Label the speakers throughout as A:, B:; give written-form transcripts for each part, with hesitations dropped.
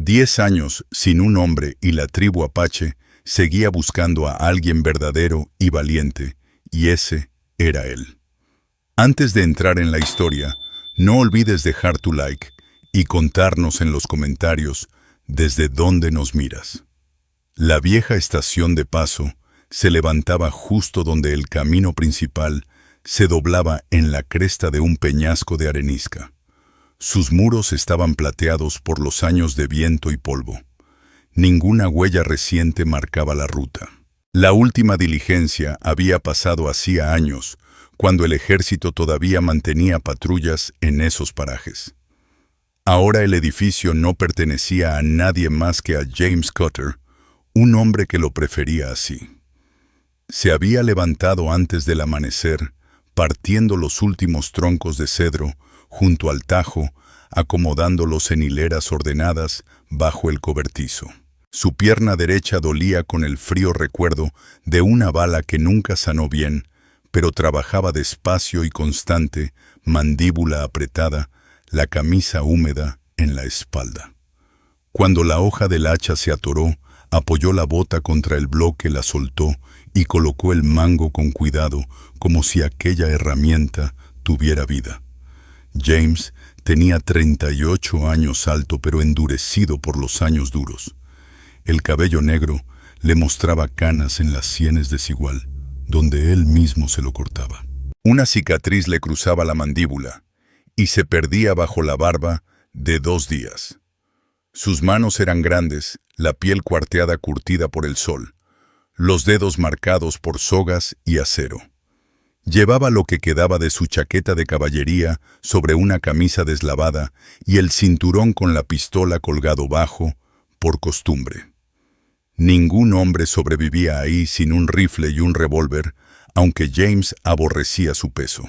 A: 10 años sin un hombre y la tribu Apache seguía buscando a alguien verdadero y valiente, y ese era él. Antes de entrar en la historia, no olvides dejar tu like y contarnos en los comentarios desde dónde nos miras. La vieja estación de Paso se levantaba justo donde el camino principal se doblaba en la cresta de un peñasco de arenisca. Sus muros estaban plateados por los años de viento y polvo. Ninguna huella reciente marcaba la ruta. La última diligencia había pasado hacía años, cuando el ejército todavía mantenía patrullas en esos parajes. Ahora el edificio no pertenecía a nadie más que a James Cutter, un hombre que lo prefería así. Se había levantado antes del amanecer, partiendo los últimos troncos de cedro junto al Tajo, acomodándolos en hileras ordenadas bajo el cobertizo. Su pierna derecha dolía con el frío recuerdo de una bala que nunca sanó bien, pero trabajaba despacio y constante, mandíbula apretada, la camisa húmeda en la espalda. Cuando la hoja del hacha se atoró, apoyó la bota contra el bloque, la soltó y colocó el mango con cuidado, como si aquella herramienta tuviera vida. James tenía 38 años, alto pero endurecido por los años duros. El cabello negro le mostraba canas en las sienes desigual, donde él mismo se lo cortaba. Una cicatriz le cruzaba la mandíbula y se perdía bajo la barba de 2 días. Sus manos eran grandes, la piel cuarteada curtida por el sol, los dedos marcados por sogas y acero. Llevaba lo que quedaba de su chaqueta de caballería sobre una camisa deslavada y el cinturón con la pistola colgado bajo, por costumbre. Ningún hombre sobrevivía ahí sin un rifle y un revólver, aunque James aborrecía su peso.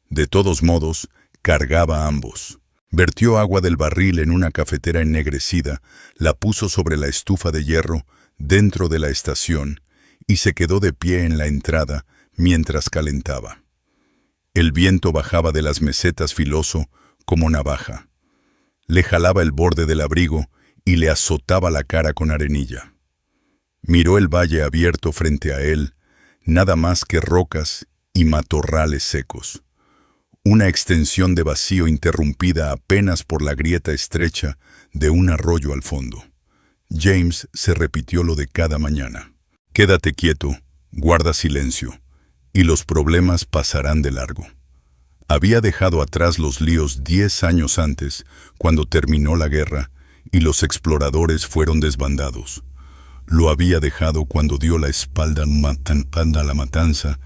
A: De todos modos, cargaba ambos. Vertió agua del barril en una cafetera ennegrecida, la puso sobre la estufa de hierro dentro de la estación y se quedó de pie en la entrada mientras calentaba. El viento bajaba de las mesetas filoso como navaja. Le jalaba el borde del abrigo y le azotaba la cara con arenilla. Miró el valle abierto frente a él, nada más que rocas y matorrales secos. Una extensión de vacío interrumpida apenas por la grieta estrecha de un arroyo al fondo. James se repitió lo de cada mañana. Quédate quieto, guarda silencio, y los problemas pasarán de largo. Había dejado atrás los líos 10 años antes, cuando terminó la guerra y los exploradores fueron desbandados. Lo había dejado cuando dio la espalda a la matanza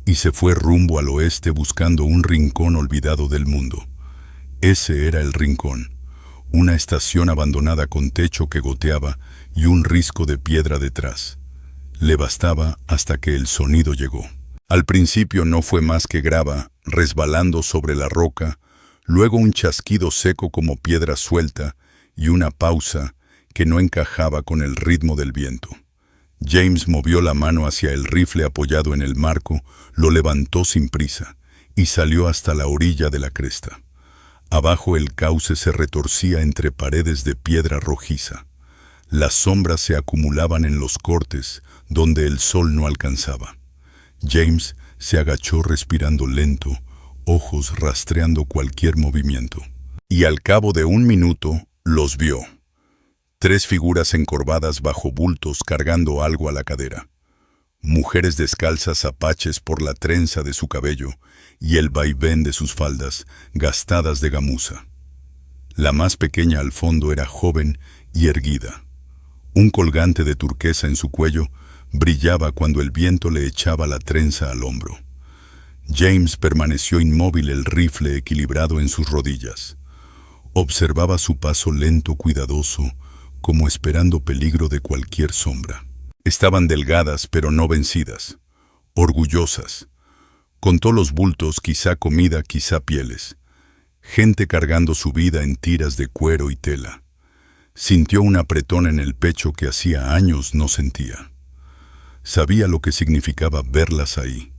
A: y se fue rumbo al oeste buscando un rincón olvidado del mundo. Ese era el rincón, una estación abandonada con techo que goteaba y un risco de piedra detrás. Le bastaba hasta que el sonido llegó. Al principio no fue más que grava, resbalando sobre la roca, luego un chasquido seco como piedra suelta y una pausa que no encajaba con el ritmo del viento. James movió la mano hacia el rifle apoyado en el marco, lo levantó sin prisa y salió hasta la orilla de la cresta. Abajo el cauce se retorcía entre paredes de piedra rojiza. Las sombras se acumulaban en los cortes donde el sol no alcanzaba. James se agachó respirando lento, ojos rastreando cualquier movimiento. Y al cabo de 1 minuto los vio. 3 figuras encorvadas bajo bultos cargando algo a la cadera. Mujeres descalzas apaches por la trenza de su cabello y el vaivén de sus faldas gastadas de gamuza. La más pequeña al fondo era joven y erguida. Un colgante de turquesa en su cuello brillaba cuando el viento le echaba la trenza al hombro. James permaneció inmóvil, el rifle equilibrado en sus rodillas. Observaba su paso lento, cuidadoso, como esperando peligro de cualquier sombra. Estaban delgadas pero no vencidas, orgullosas. Contó los bultos, quizá comida, quizá pieles. Gente cargando su vida en tiras de cuero y tela. Sintió un apretón en el pecho que hacía años no sentía. Sabía lo que significaba verlas ahí.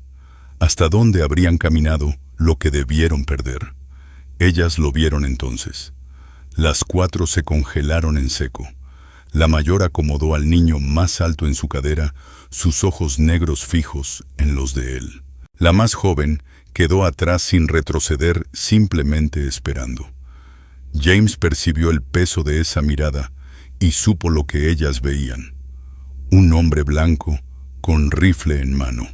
A: Hasta dónde habrían caminado, lo que debieron perder. Ellas lo vieron entonces. Las cuatro se congelaron en seco. La mayor acomodó al niño más alto en su cadera, sus ojos negros fijos en los de él. La más joven quedó atrás sin retroceder, simplemente esperando. James percibió el peso de esa mirada y supo lo que ellas veían. Un hombre blanco con rifle en mano,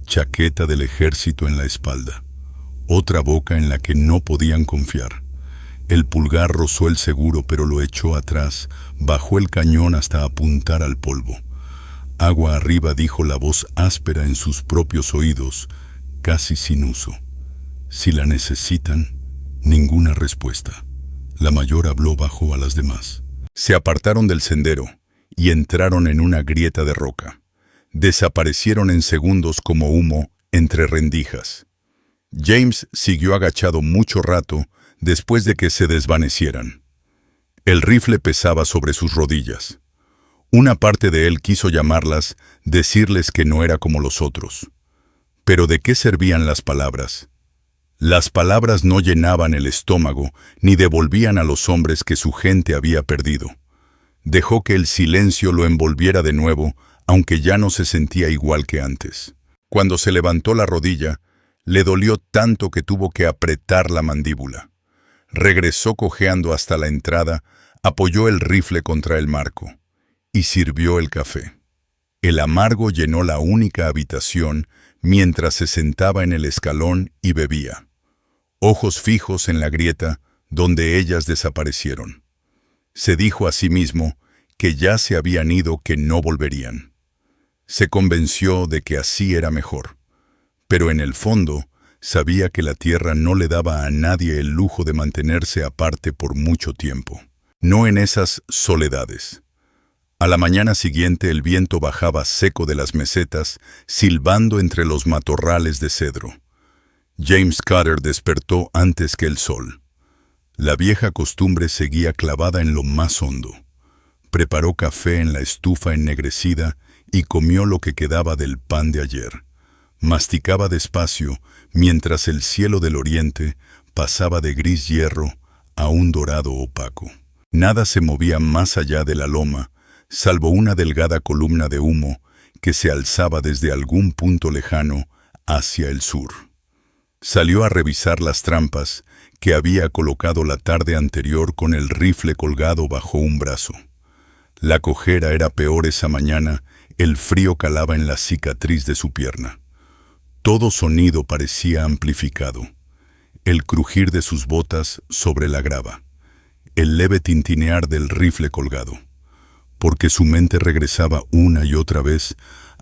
A: chaqueta del ejército en la espalda, otra boca en la que no podían confiar. El pulgar rozó el seguro, pero lo echó atrás, bajó el cañón hasta apuntar al polvo. Agua arriba, dijo la voz áspera en sus propios oídos, casi sin uso. Si la necesitan, ninguna respuesta. La mayor habló bajo a las demás. Se apartaron del sendero y entraron en una grieta de roca. Desaparecieron en segundos como humo entre rendijas. James siguió agachado mucho rato después de que se desvanecieran. El rifle pesaba sobre sus rodillas. Una parte de él quiso llamarlas, decirles que no era como los otros. Pero ¿de qué servían las palabras? Las palabras no llenaban el estómago ni devolvían a los hombres que su gente había perdido. Dejó que el silencio lo envolviera de nuevo, aunque ya no se sentía igual que antes. Cuando se levantó la rodilla, le dolió tanto que tuvo que apretar la mandíbula. Regresó cojeando hasta la entrada, apoyó el rifle contra el marco y sirvió el café. El amargo llenó la única habitación mientras se sentaba en el escalón y bebía. Ojos fijos en la grieta donde ellas desaparecieron. Se dijo a sí mismo que ya se habían ido, que no volverían. Se convenció de que así era mejor, pero en el fondo sabía que la tierra no le daba a nadie el lujo de mantenerse aparte por mucho tiempo. No en esas soledades. A la mañana siguiente el viento bajaba seco de las mesetas, silbando entre los matorrales de cedro. James Cutter despertó antes que el sol. La vieja costumbre seguía clavada en lo más hondo. Preparó café en la estufa ennegrecida y comió lo que quedaba del pan de ayer. Masticaba despacio mientras el cielo del oriente pasaba de gris hierro a un dorado opaco. Nada se movía más allá de la loma, salvo una delgada columna de humo que se alzaba desde algún punto lejano hacia el sur. Salió a revisar las trampas que había colocado la tarde anterior con el rifle colgado bajo un brazo. La cojera era peor esa mañana, el frío calaba en la cicatriz de su pierna. Todo sonido parecía amplificado. El crujir de sus botas sobre la grava, el leve tintinear del rifle colgado, porque su mente regresaba una y otra vez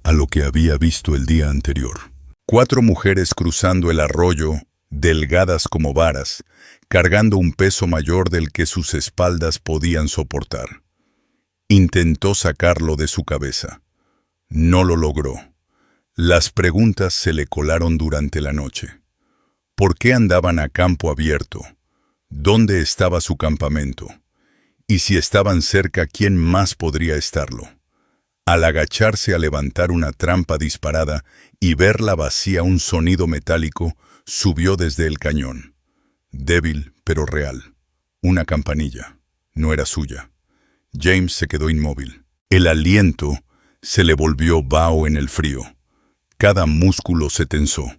A: a lo que había visto el día anterior. 4 mujeres cruzando el arroyo, delgadas como varas, cargando un peso mayor del que sus espaldas podían soportar. Intentó sacarlo de su cabeza. No lo logró. Las preguntas se le colaron durante la noche. ¿Por qué andaban a campo abierto? ¿Dónde estaba su campamento? Y si estaban cerca, ¿quién más podría estarlo? Al agacharse a levantar una trampa disparada y verla vacía, un sonido metálico subió desde el cañón. Débil, pero real. Una campanilla. No era suya. James se quedó inmóvil. El aliento se le volvió vaho en el frío. Cada músculo se tensó.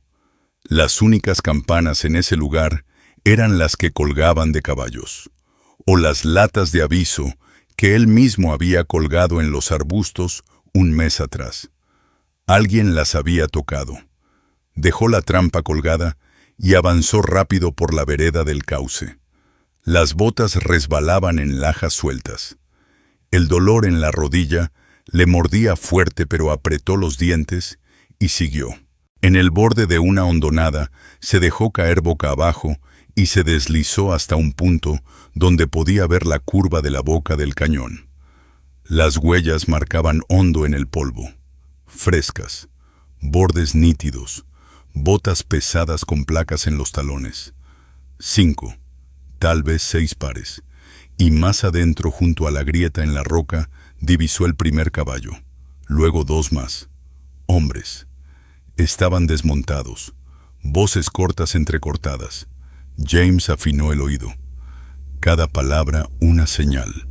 A: Las únicas campanas en ese lugar eran las que colgaban de caballos, o las latas de aviso que él mismo había colgado en los arbustos un mes atrás. Alguien las había tocado. Dejó la trampa colgada y avanzó rápido por la vereda del cauce. Las botas resbalaban en lajas sueltas. El dolor en la rodilla le mordía fuerte, pero apretó los dientes y siguió. En el borde de una hondonada se dejó caer boca abajo y se deslizó hasta un punto donde podía ver la curva de la boca del cañón. Las huellas marcaban hondo en el polvo, frescas, bordes nítidos, botas pesadas con placas en los talones. 5, tal vez 6 pares, y más adentro, junto a la grieta en la roca, divisó el primer caballo, luego 2 más. Hombres. Estaban desmontados, voces cortas entrecortadas. James afinó el oído. cada palabra una señal.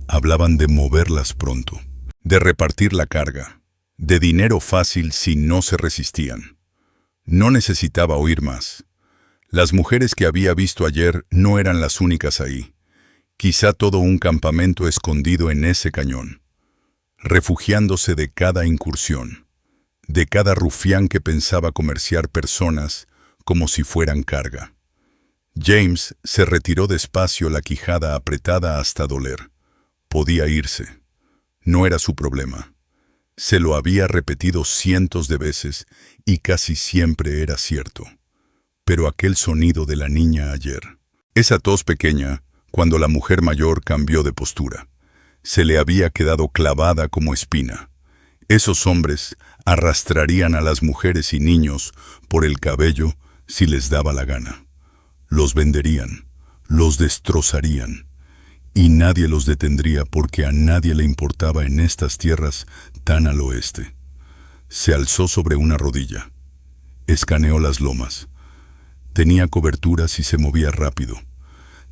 A: Hablaban de moverlas pronto, de repartir la carga, de dinero fácil si no se resistían. No necesitaba oír más. Las mujeres que había visto ayer no eran las únicas ahí. Quizá todo un campamento escondido en ese cañón, refugiándose de cada incursión, de cada rufián que pensaba comerciar personas como si fueran carga. James se retiró despacio, la quijada apretada hasta doler. Podía irse. No era su problema. Se lo había repetido cientos de veces y casi siempre era cierto. Pero aquel sonido de la niña ayer, esa tos pequeña, cuando la mujer mayor cambió de postura, se le había quedado clavada como espina. Esos hombres arrastrarían a las mujeres y niños por el cabello si les daba la gana. Los venderían, los destrozarían, y nadie los detendría porque a nadie le importaba en estas tierras tan al oeste. Se alzó sobre una rodilla, escaneó las lomas. Tenía coberturas y se movía rápido.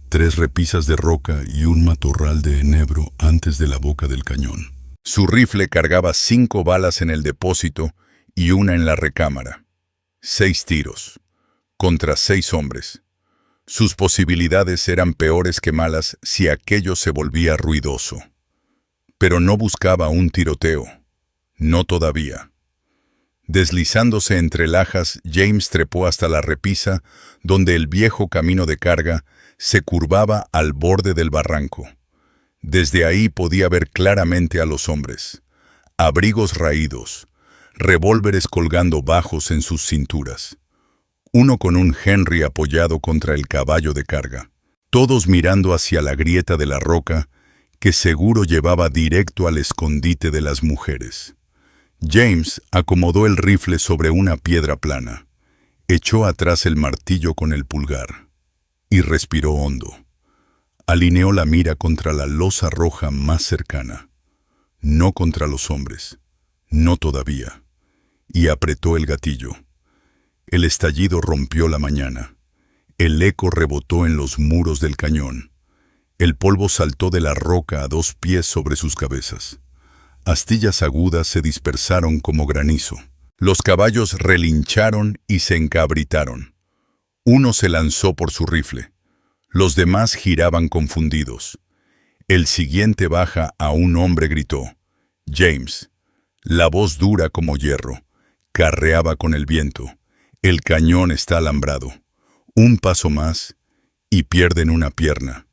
A: 3 repisas de roca y un matorral de enebro antes de la boca del cañón. Su rifle cargaba 5 balas en el depósito y una en la recámara. 6 tiros, contra 6 hombres. Sus posibilidades eran peores que malas si aquello se volvía ruidoso. Pero no buscaba un tiroteo. No todavía. Deslizándose entre lajas, James trepó hasta la repisa, donde el viejo camino de carga se curvaba al borde del barranco. Desde ahí podía ver claramente a los hombres. Abrigos raídos, revólveres colgando bajos en sus cinturas. Uno con un Henry apoyado contra el caballo de carga. Todos mirando hacia la grieta de la roca, que seguro llevaba directo al escondite de las mujeres. James acomodó el rifle sobre una piedra plana, echó atrás el martillo con el pulgar y respiró hondo. Alineó la mira contra la losa roja más cercana, no contra los hombres, no todavía, y apretó el gatillo. El estallido rompió la mañana. El eco rebotó en los muros del cañón. El polvo saltó de la roca a 2 pies sobre sus cabezas. Astillas agudas se dispersaron como granizo. Los caballos relincharon y se encabritaron. Uno se lanzó por su rifle. Los demás giraban confundidos. El siguiente baja a un hombre gritó. James. La voz dura como hierro. Carreaba con el viento. El cañón está alambrado. Un paso más y pierden una pierna.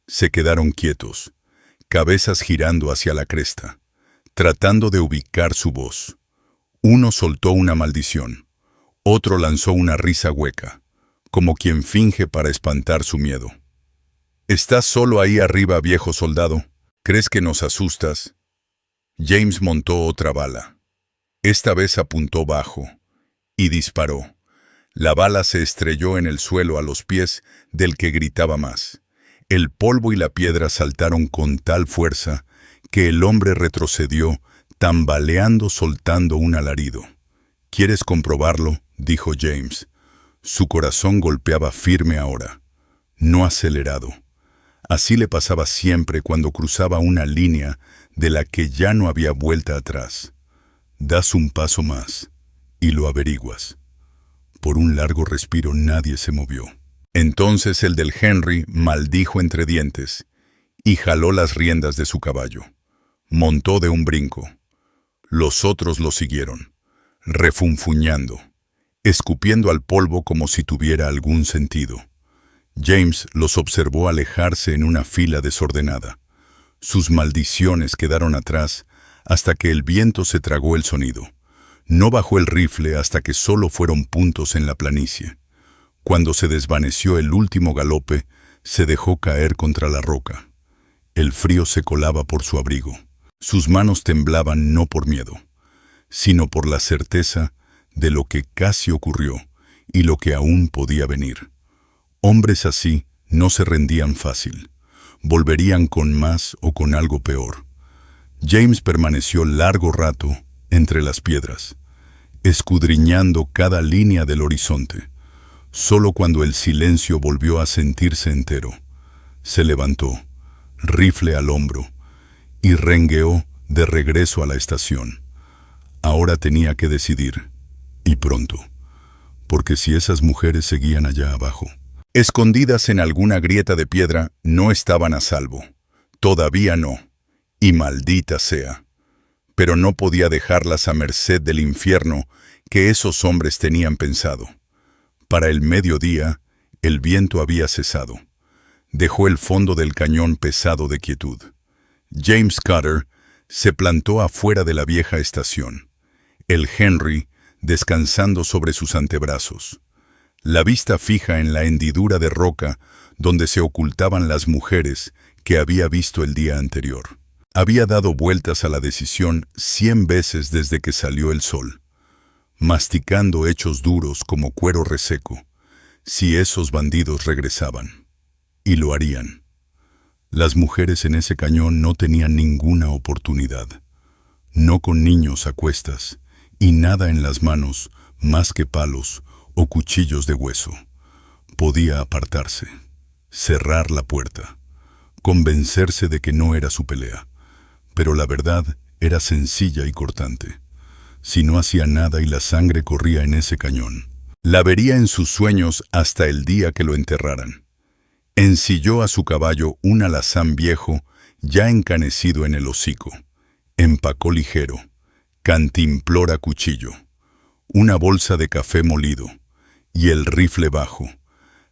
A: Se quedaron quietos, cabezas girando hacia la cresta, tratando de ubicar su voz. Uno soltó una maldición. Otro lanzó una risa hueca, como quien finge para espantar su miedo. «¿Estás solo ahí arriba, viejo soldado? ¿Crees que nos asustas?» James montó otra bala. Esta vez apuntó bajo y disparó. La bala se estrelló en el suelo a los pies del que gritaba más. El polvo y la piedra saltaron con tal fuerza que el hombre retrocedió, tambaleando, soltando un alarido. «¿Quieres comprobarlo?», dijo James. Su corazón golpeaba firme ahora, no acelerado. Así le pasaba siempre cuando cruzaba una línea de la que ya no había vuelta atrás. Das un paso más y lo averiguas. Por un largo respiro nadie se movió. Entonces el del Henry maldijo entre dientes y jaló las riendas de su caballo. Montó de un brinco. Los otros lo siguieron, refunfuñando, escupiendo al polvo como si tuviera algún sentido. James los observó alejarse en una fila desordenada. Sus maldiciones quedaron atrás hasta que el viento se tragó el sonido. No bajó el rifle hasta que solo fueron puntos en la planicie. Cuando se desvaneció el último galope, se dejó caer contra la roca. El frío se colaba por su abrigo. Sus manos temblaban no por miedo, sino por la certeza de lo que casi ocurrió y lo que aún podía venir. Hombres así no se rendían fácil. Volverían con más o con algo peor. James permaneció largo rato entre las piedras, escudriñando cada línea del horizonte. Solo cuando el silencio volvió a sentirse entero, Se levantó, rifle al hombro, y rengueó de regreso a la estación. Ahora tenía que decidir, y pronto, porque si esas mujeres seguían allá abajo, escondidas en alguna grieta de piedra, no estaban a salvo. Todavía no, y maldita sea. Pero no podía dejarlas a merced del infierno que esos hombres tenían pensado. Para el mediodía, el viento había cesado. Dejó el fondo del cañón pesado de quietud. James Cutter se plantó afuera de la vieja estación. El Henry descansando sobre sus antebrazos. La vista fija en la hendidura de roca donde se ocultaban las mujeres que había visto el día anterior. Había dado vueltas a la decisión 100 veces desde que salió el sol, masticando hechos duros como cuero reseco, si esos bandidos regresaban. Y lo harían. Las mujeres en ese cañón no tenían ninguna oportunidad, no con niños a cuestas y nada en las manos más que palos o cuchillos de hueso. Podía apartarse, cerrar la puerta, convencerse de que no era su pelea. Pero la verdad era sencilla y cortante. Si no hacía nada y la sangre corría en ese cañón, la vería en sus sueños hasta el día que lo enterraran. Ensilló a su caballo un alazán viejo, ya encanecido en el hocico. Empacó ligero, cantimplor a cuchillo, una bolsa de café molido y el rifle bajo.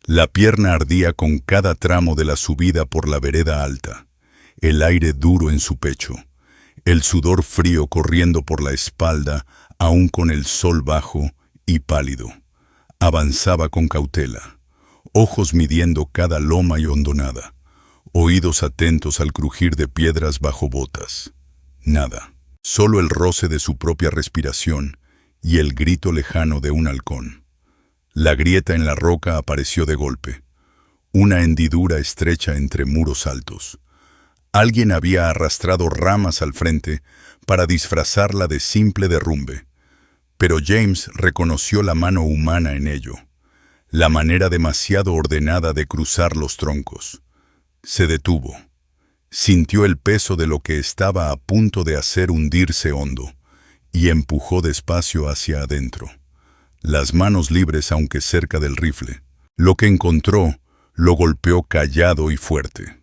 A: La pierna ardía con cada tramo de la subida por la vereda alta, el aire duro en su pecho, el sudor frío corriendo por la espalda, aún con el sol bajo y pálido. Avanzaba con cautela, ojos midiendo cada loma y hondonada, oídos atentos al crujir de piedras bajo botas. Nada, solo el roce de su propia respiración y el grito lejano de un halcón. La grieta en la roca apareció de golpe, una hendidura estrecha entre muros altos. Alguien había arrastrado ramas al frente para disfrazarla de simple derrumbe, pero James reconoció la mano humana en ello, la manera demasiado ordenada de cruzar los troncos. Se detuvo. Sintió el peso de lo que estaba a punto de hacer hundirse hondo, y empujó despacio hacia adentro, las manos libres aunque cerca del rifle. Lo que encontró lo golpeó callado y fuerte.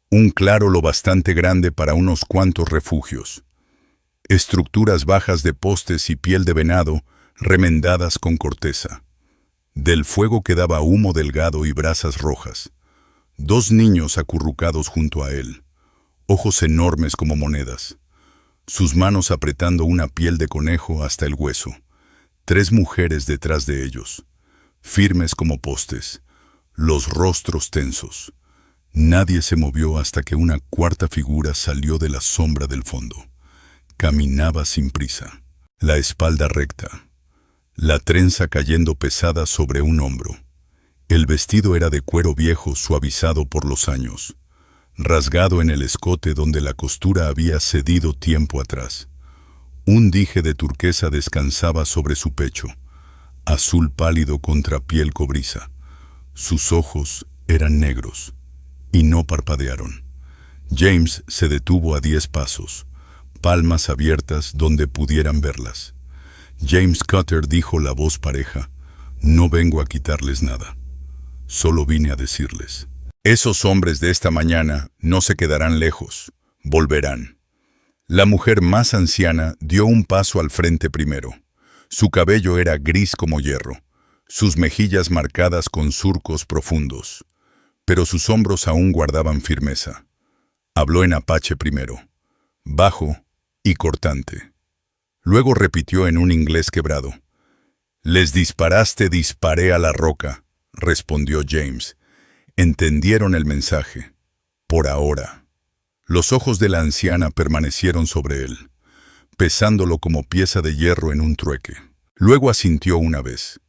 A: Un claro lo bastante grande para unos cuantos refugios. Estructuras bajas de postes y piel de venado remendadas con corteza. Del fuego quedaba humo delgado y brasas rojas. 2 niños acurrucados junto a él, ojos enormes como monedas, sus manos apretando una piel de conejo hasta el hueso. 3 mujeres detrás de ellos, firmes como postes, los rostros tensos. Nadie se movió hasta que una cuarta figura salió de la sombra del fondo. Caminaba sin prisa, la espalda recta, la trenza cayendo pesada sobre un hombro. El vestido era de cuero viejo suavizado por los años, rasgado en el escote donde la costura había cedido tiempo atrás. Un dije de turquesa descansaba sobre su pecho, azul pálido contra piel cobriza. Sus ojos eran negros y no parpadearon. James se detuvo a 10 pasos, palmas abiertas donde pudieran verlas. James Cutter dijo la voz pareja: «No vengo a quitarles nada. Solo vine a decirles. Esos hombres de esta mañana no se quedarán lejos, volverán». La mujer más anciana dio un paso al frente primero. Su cabello era gris como hierro, sus mejillas marcadas con surcos profundos, pero sus hombros aún guardaban firmeza. Habló en apache primero, bajo y cortante. Luego repitió en un inglés quebrado: «Les disparaste, disparé a la roca», respondió James. Entendieron el mensaje. Por ahora. Los ojos de la anciana permanecieron sobre él, pesándolo como pieza de hierro en un trueque. Luego asintió una vez,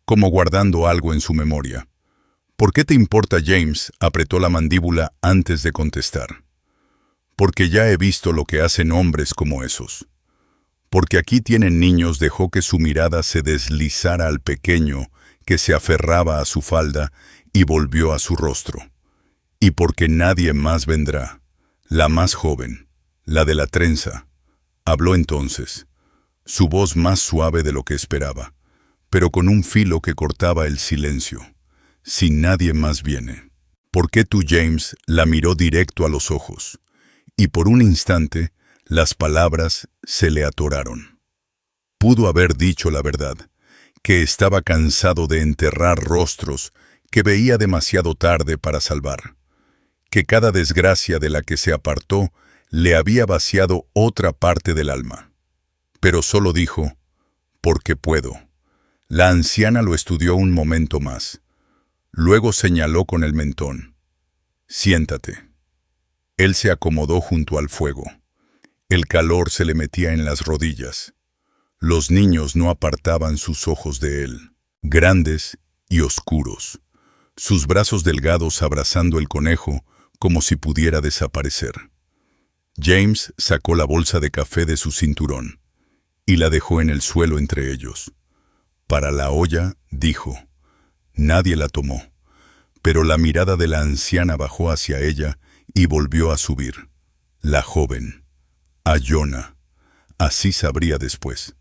A: como guardando algo en su memoria. «¿Por qué te importa, James?», apretó la mandíbula antes de contestar. «Porque ya he visto lo que hacen hombres como esos. Porque aquí tienen niños». Dejó que su mirada se deslizara al pequeño que se aferraba a su falda y volvió a su rostro. Y porque nadie más vendrá, la más joven, la de la trenza, habló entonces, su voz más suave de lo que esperaba, pero con un filo que cortaba el silencio. Si nadie más viene. ¿Por qué tú, James? La miró directo a los ojos, y por un instante las palabras se le atoraron. Pudo haber dicho la verdad, que estaba cansado de enterrar rostros que veía demasiado tarde para salvar, que cada desgracia de la que se apartó le había vaciado otra parte del alma. Pero solo dijo, porque puedo. La anciana lo estudió un momento más. Luego señaló con el mentón. Siéntate. Él se acomodó junto al fuego. El calor se le metía en las rodillas. Los niños no apartaban sus ojos de él, grandes y oscuros, sus brazos delgados abrazando el conejo como si pudiera desaparecer. James sacó la bolsa de café de su cinturón y la dejó en el suelo entre ellos. Para la olla, dijo. Nadie la tomó, pero la mirada de la anciana bajó hacia ella y volvió a subir. La joven, Ayona, así sabría después.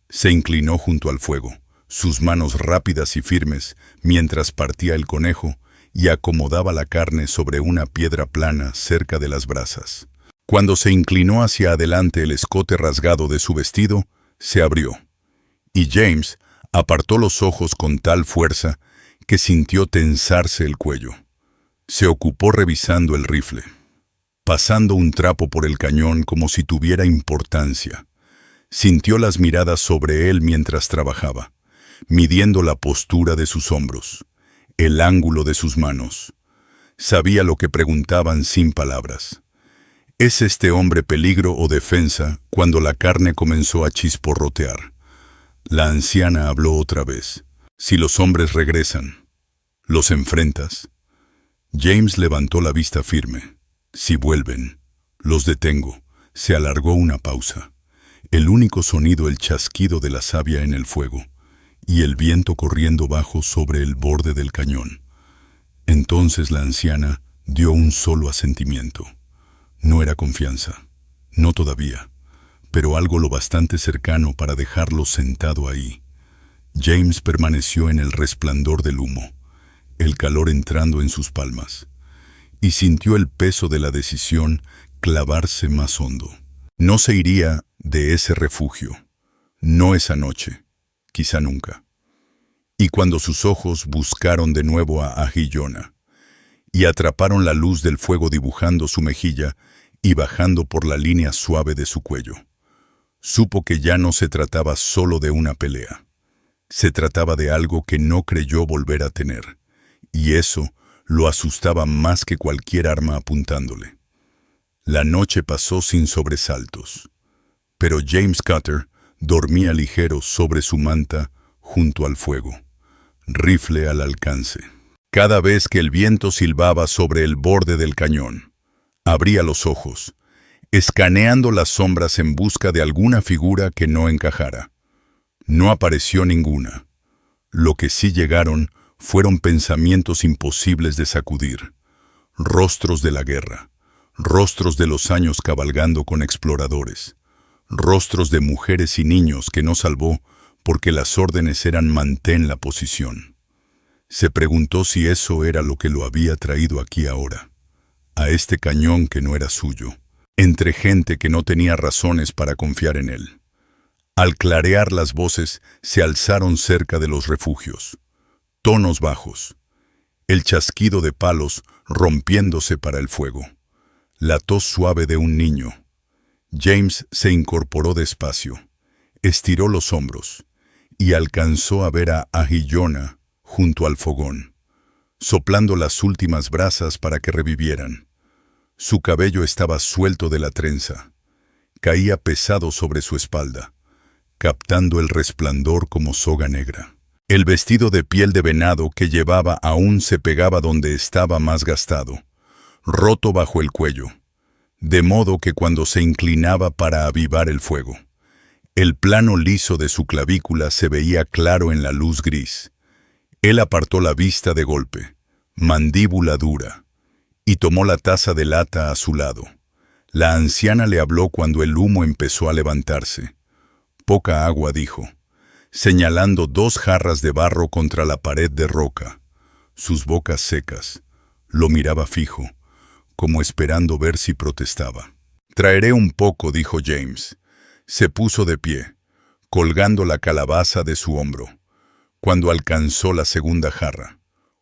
A: Se inclinó junto al fuego, sus manos rápidas y firmes, mientras partía el conejo y acomodaba la carne sobre una piedra plana cerca de las brasas. Cuando se inclinó hacia adelante, el escote rasgado de su vestido se abrió, y James apartó los ojos con tal fuerza que sintió tensarse el cuello. Se ocupó revisando el rifle, pasando un trapo por el cañón como si tuviera importancia. Sintió las miradas sobre él mientras trabajaba, midiendo la postura de sus hombros, el ángulo de sus manos. Sabía lo que preguntaban sin palabras. ¿Es este hombre peligro o defensa? Cuando la carne comenzó a chisporrotear, la anciana habló otra vez. Si los hombres regresan, ¿los enfrentas? James levantó la vista firme. Si vuelven, los detengo. Se alargó una pausa. El único sonido, el chasquido de la savia en el fuego, y el viento corriendo bajo sobre el borde del cañón. Entonces la anciana dio un solo asentimiento. No era confianza, no todavía, pero algo lo bastante cercano para dejarlo sentado ahí. James permaneció en el resplandor del humo, el calor entrando en sus palmas, y sintió el peso de la decisión clavarse más hondo. No se iría de ese refugio, no esa noche, quizá nunca. Y cuando sus ojos buscaron de nuevo a Ayona, y atraparon la luz del fuego dibujando su mejilla y bajando por la línea suave de su cuello, supo que ya no se trataba solo de una pelea. Se trataba de algo que no creyó volver a tener, y eso lo asustaba más que cualquier arma apuntándole. La noche pasó sin sobresaltos, pero James Cutter dormía ligero sobre su manta junto al fuego, rifle al alcance. Cada vez que el viento silbaba sobre el borde del cañón, abría los ojos, escaneando las sombras en busca de alguna figura que no encajara. No apareció ninguna. Lo que sí llegaron fueron pensamientos imposibles de sacudir, rostros de la guerra, rostros de los años cabalgando con exploradores, rostros de mujeres y niños que no salvó porque las órdenes eran mantén la posición. Se preguntó si eso era lo que lo había traído aquí ahora, a este cañón que no era suyo, entre gente que no tenía razones para confiar en él. Al clarear, las voces se alzaron cerca de los refugios, tonos bajos, el chasquido de palos rompiéndose para el fuego, la tos suave de un niño. James se incorporó despacio, estiró los hombros y alcanzó a ver a Ayona junto al fogón, soplando las últimas brasas para que revivieran. Su cabello estaba suelto de la trenza, caía pesado sobre su espalda, captando el resplandor como soga negra. El vestido de piel de venado que llevaba aún se pegaba donde estaba más gastado, roto bajo el cuello, de modo que cuando se inclinaba para avivar el fuego, el plano liso de su clavícula se veía claro en la luz gris. Él apartó la vista de golpe, mandíbula dura, y tomó la taza de lata a su lado. La anciana le habló cuando el humo empezó a levantarse. «Poca agua», dijo, señalando 2 jarras de barro contra la pared de roca. Sus bocas secas. Lo miraba fijo, como esperando ver si protestaba. «Traeré un poco», dijo James. Se puso de pie, colgando la calabaza de su hombro. Cuando alcanzó la segunda jarra,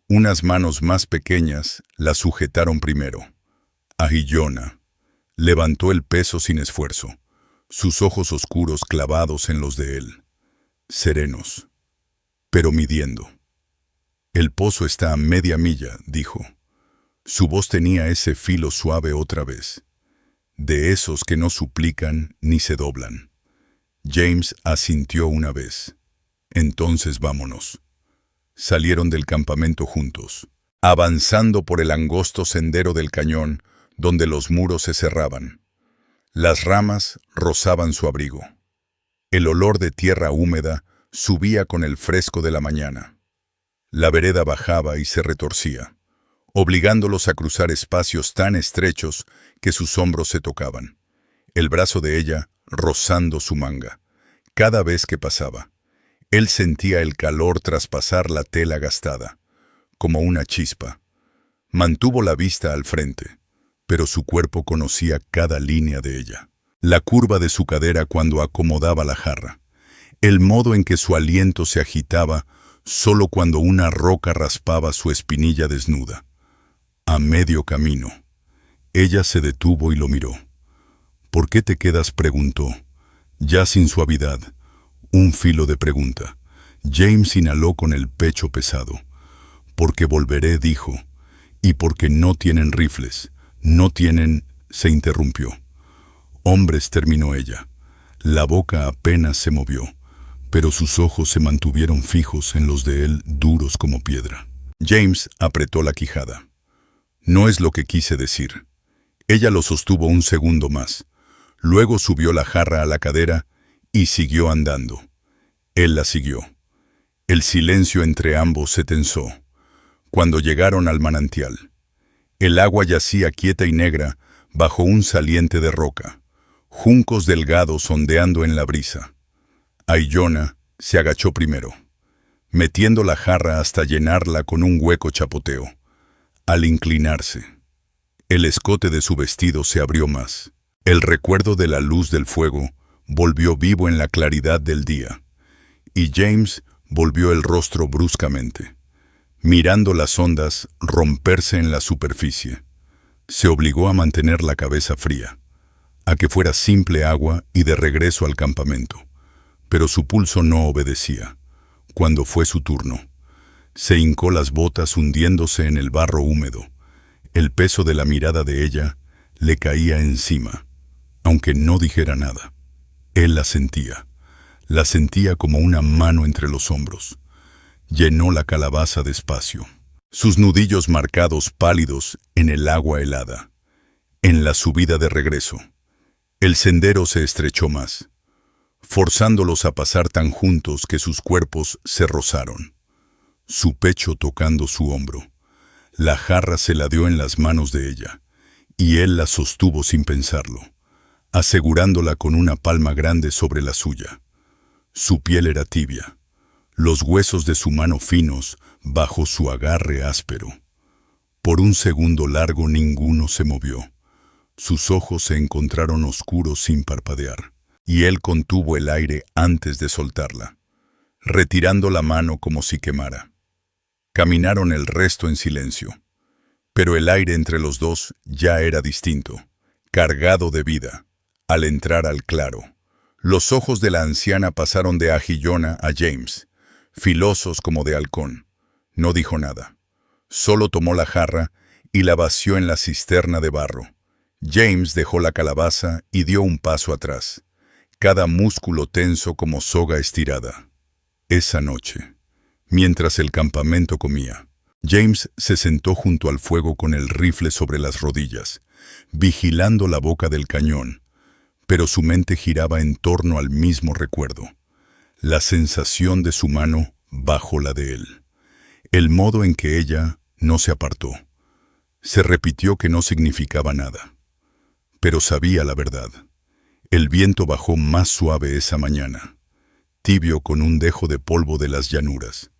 A: unas manos más pequeñas la sujetaron primero. Ahiyona levantó el peso sin esfuerzo, sus ojos oscuros clavados en los de él, serenos, pero midiendo. «El pozo está a media milla», dijo. Su voz tenía ese filo suave otra vez, de esos que no suplican ni se doblan. James asintió una vez. «Entonces vámonos». Salieron del campamento juntos, avanzando por el angosto sendero del cañón donde los muros se cerraban. Las ramas rozaban su abrigo. El olor de tierra húmeda subía con el fresco de la mañana. La vereda bajaba y se retorcía, obligándolos a cruzar espacios tan estrechos que sus hombros se tocaban, el brazo de ella rozando su manga. Cada vez que pasaba, él sentía el calor traspasar la tela gastada, como una chispa. Mantuvo la vista al frente, pero su cuerpo conocía cada línea de ella. La curva de su cadera cuando acomodaba la jarra, el modo en que su aliento se agitaba solo cuando una roca raspaba su espinilla desnuda. A medio camino, ella se detuvo y lo miró. «¿Por qué te quedas?», preguntó, ya sin suavidad, un filo de pregunta. James inhaló con el pecho pesado. «Porque volveré», dijo, «y porque no tienen rifles, no tienen...» Se interrumpió. «Hombres», terminó ella. La boca apenas se movió, pero sus ojos se mantuvieron fijos en los de él, duros como piedra. James apretó la quijada. «No es lo que quise decir». Ella lo sostuvo un segundo más. Luego subió la jarra a la cadera y siguió andando. Él la siguió. El silencio entre ambos se tensó. Cuando llegaron al manantial, el agua yacía quieta y negra bajo un saliente de roca, juncos delgados ondeando en la brisa. Ahiyona se agachó primero, metiendo la jarra hasta llenarla con un hueco chapoteo. Al inclinarse, el escote de su vestido se abrió más. El recuerdo de la luz del fuego volvió vivo en la claridad del día, y James volvió el rostro bruscamente, mirando las ondas romperse en la superficie. Se obligó a mantener la cabeza fría, a que fuera simple agua y de regreso al campamento. Pero su pulso no obedecía. Cuando fue su turno, se hincó las botas hundiéndose en el barro húmedo. El peso de la mirada de ella le caía encima, aunque no dijera nada. Él la sentía como una mano entre los hombros. Llenó la calabaza despacio, sus nudillos marcados pálidos en el agua helada. En la subida de regreso, el sendero se estrechó más, forzándolos a pasar tan juntos que sus cuerpos se rozaron. Su pecho tocando su hombro, la jarra se ladeó en las manos de ella, y él la sostuvo sin pensarlo, asegurándola con una palma grande sobre la suya. Su piel era tibia, los huesos de su mano finos bajo su agarre áspero. Por un segundo largo ninguno se movió. Sus ojos se encontraron oscuros sin parpadear, y él contuvo el aire antes de soltarla, retirando la mano como si quemara. Caminaron el resto en silencio, pero el aire entre los dos ya era distinto, cargado de vida. Al entrar al claro, los ojos de la anciana pasaron de Ahiyona a James, filosos como de halcón. No dijo nada. Solo tomó la jarra y la vació en la cisterna de barro. James dejó la calabaza y dio un paso atrás, cada músculo tenso como soga estirada. Esa noche, mientras el campamento comía, James se sentó junto al fuego con el rifle sobre las rodillas, vigilando la boca del cañón, pero su mente giraba en torno al mismo recuerdo, la sensación de su mano bajo la de él, el modo en que ella no se apartó, Se repitió que no significaba nada. Pero sabía la verdad. El viento bajó más suave esa mañana, tibio con un dejo de polvo de las llanuras.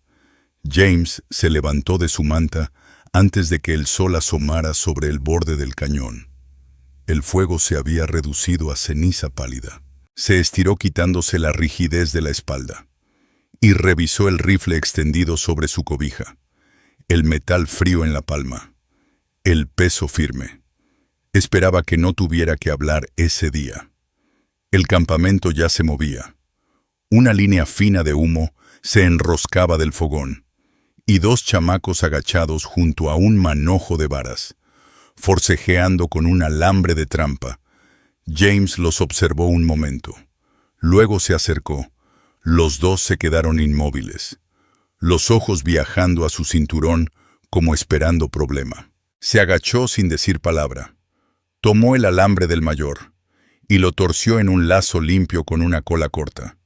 A: James se levantó de su manta antes de que el sol asomara sobre el borde del cañón. El fuego se había reducido a ceniza pálida. Se estiró quitándose la rigidez de la espalda y revisó el rifle extendido sobre su cobija, el metal frío en la palma, el peso firme. Esperaba que no tuviera que hablar ese día. El campamento ya se movía. Una línea fina de humo se enroscaba del fogón, y dos chamacos agachados junto a un manojo de varas, forcejeando con un alambre de trampa. James los observó un momento. Luego se acercó. Los dos se quedaron inmóviles, los ojos viajando a su cinturón como esperando problema. Se agachó sin decir palabra. Tomó el alambre del mayor y lo torció en un lazo limpio con una cola corta.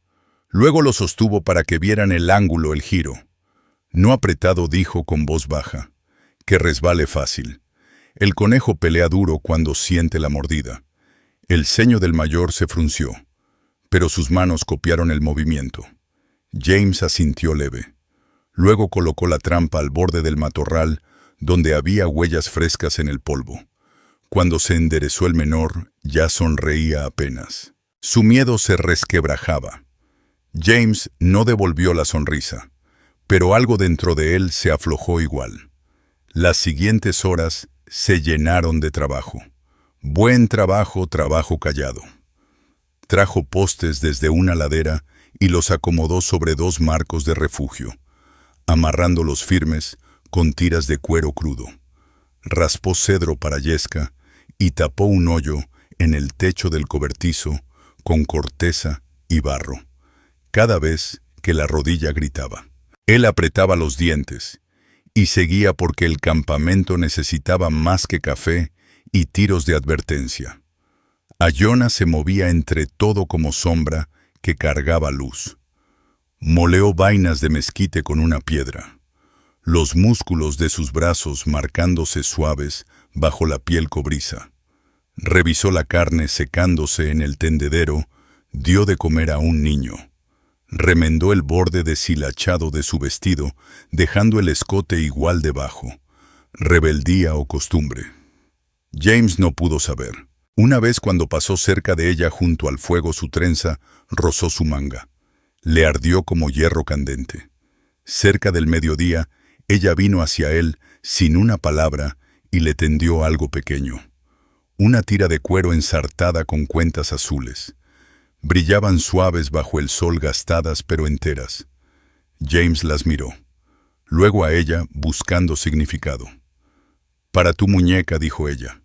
A: Luego lo sostuvo para que vieran el ángulo, el giro. No apretado, dijo con voz baja, que resbale fácil. El conejo pelea duro cuando siente la mordida. El ceño del mayor se frunció, pero sus manos copiaron el movimiento. James asintió leve. Luego colocó la trampa al borde del matorral, donde había huellas frescas en el polvo. Cuando se enderezó el menor, ya sonreía apenas. Su miedo se resquebrajaba. James no devolvió la sonrisa, pero algo dentro de él se aflojó igual. Las siguientes horas se llenaron de trabajo. Buen trabajo, trabajo callado. Trajo postes desde una ladera y los acomodó sobre dos marcos de refugio, amarrándolos firmes con tiras de cuero crudo. Raspó cedro para yesca y tapó un hoyo en el techo del cobertizo con corteza y barro, cada vez que la rodilla gritaba. Él apretaba los dientes y seguía porque el campamento necesitaba más que café y tiros de advertencia. Iona se movía entre todo como sombra que cargaba luz. Moleó vainas de mezquite con una piedra, los músculos de sus brazos marcándose suaves bajo la piel cobriza. Revisó la carne secándose en el tendedero, dio de comer a un niño. Remendó el borde deshilachado de su vestido, dejando el escote igual debajo. Rebeldía o costumbre. James no pudo saber. Una vez cuando pasó cerca de ella junto al fuego, su trenza rozó su manga. Le ardió como hierro candente. Cerca del mediodía, ella vino hacia él sin una palabra y le tendió algo pequeño. Una tira de cuero ensartada con cuentas azules. Brillaban suaves bajo el sol, gastadas pero enteras. James las miró. Luego a ella, buscando significado. «Para tu muñeca», dijo ella.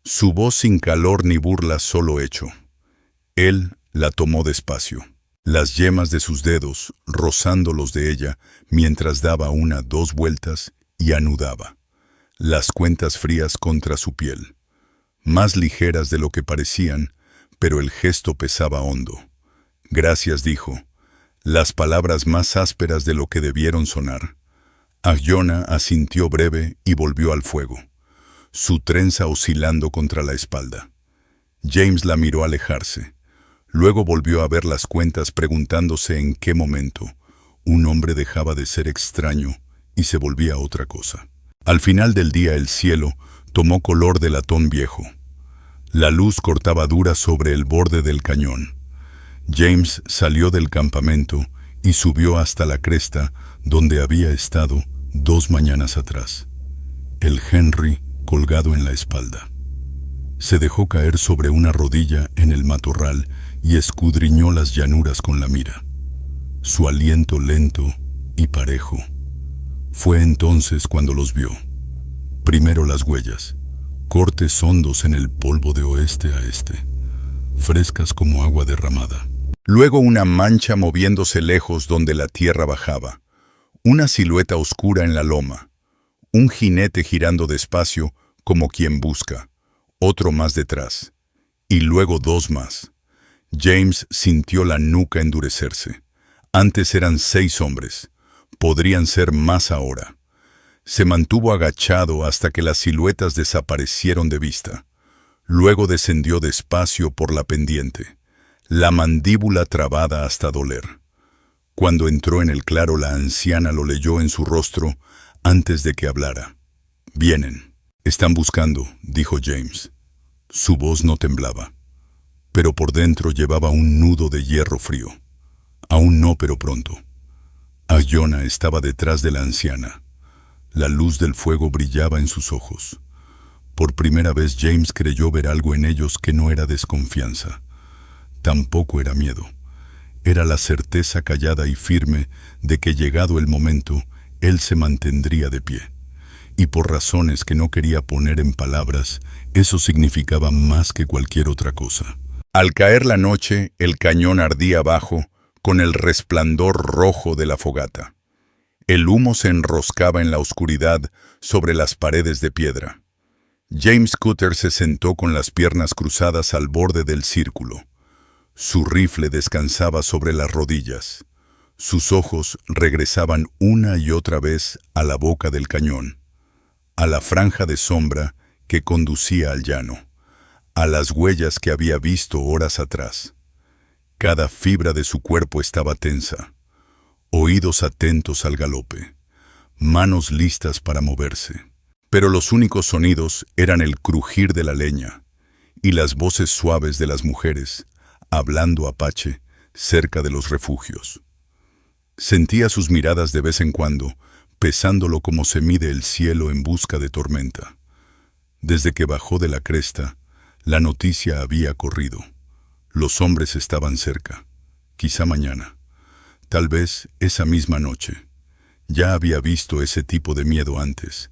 A: Su voz sin calor ni burla, solo hecho. Él la tomó despacio, las yemas de sus dedos rozando los de ella mientras daba dos vueltas y anudaba. Las cuentas frías contra su piel, más ligeras de lo que parecían, pero el gesto pesaba hondo. «Gracias», dijo, las palabras más ásperas de lo que debieron sonar. Iona asintió breve y volvió al fuego, su trenza oscilando contra la espalda. James la miró alejarse. Luego volvió a ver las cuentas, preguntándose en qué momento un hombre dejaba de ser extraño y se volvía otra cosa. Al final del día el cielo tomó color de latón viejo. La luz cortaba dura sobre el borde del cañón. James salió del campamento y subió hasta la cresta donde había estado 2 mañanas atrás. El Henry colgado en la espalda. Se dejó caer sobre una rodilla en el matorral y escudriñó las llanuras con la mira. Su aliento lento y parejo. Fue entonces cuando los vio. Primero las huellas, cortes hondos en el polvo de oeste a este, frescas como agua derramada. Luego una mancha moviéndose lejos donde la tierra bajaba. Una silueta oscura en la loma. Un jinete girando despacio como quien busca. Otro más detrás. Y luego 2 más. James sintió la nuca endurecerse. Antes eran 6 hombres. Podrían ser más ahora. Se mantuvo agachado hasta que las siluetas desaparecieron de vista. Luego descendió despacio por la pendiente, la mandíbula trabada hasta doler. Cuando entró en el claro, la anciana lo leyó en su rostro antes de que hablara. «Vienen. Están buscando», dijo James. Su voz no temblaba, pero por dentro llevaba un nudo de hierro frío. Aún no, pero pronto. Agyona estaba detrás de la anciana. La luz del fuego brillaba en sus ojos. Por primera vez James creyó ver algo en ellos que no era desconfianza. Tampoco era miedo. Era la certeza callada y firme de que, llegado el momento, él se mantendría de pie. Y por razones que no quería poner en palabras, eso significaba más que cualquier otra cosa. Al caer la noche, el cañón ardía abajo, con el resplandor rojo de la fogata. El humo se enroscaba en la oscuridad sobre las paredes de piedra. James Cutter se sentó con las piernas cruzadas al borde del círculo. Su rifle descansaba sobre las rodillas. Sus ojos regresaban una y otra vez a la boca del cañón, a la franja de sombra que conducía al llano, a las huellas que había visto horas atrás. Cada fibra de su cuerpo estaba tensa, oídos atentos al galope, manos listas para moverse. Pero los únicos sonidos eran el crujir de la leña y las voces suaves de las mujeres, hablando apache, cerca de los refugios. Sentía sus miradas de vez en cuando, pesándolo como se mide el cielo en busca de tormenta. Desde que bajó de la cresta, la noticia había corrido. Los hombres estaban cerca, quizá mañana, tal vez esa misma noche. Ya había visto ese tipo de miedo antes,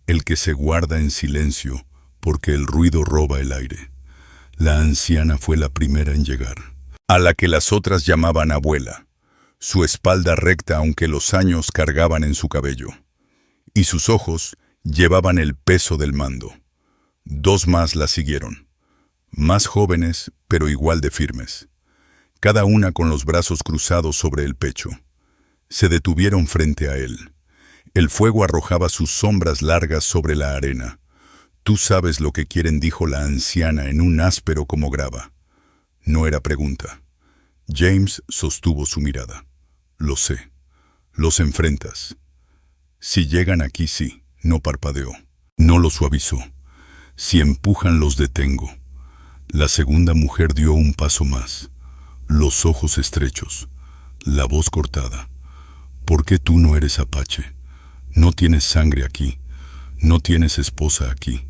A: el que se guarda en silencio porque el ruido roba el aire. La anciana fue la primera en llegar, a la que las otras llamaban abuela, su espalda recta aunque los años cargaban en su cabello, y sus ojos llevaban el peso del mando. Dos más la siguieron, más jóvenes pero igual de firmes, cada una con los brazos cruzados sobre el pecho. Se detuvieron frente a él. El fuego arrojaba sus sombras largas sobre la arena. «Tú sabes lo que quieren», dijo la anciana en un áspero como grava. No era pregunta. James sostuvo su mirada. «Lo sé. Los enfrentas». «Si llegan aquí, sí», no parpadeó. No lo suavizó. «Si empujan, los detengo». La segunda mujer dio un paso más. Los ojos estrechos, la voz cortada. «¿Por qué tú no eres apache? No tienes sangre aquí. No tienes esposa aquí.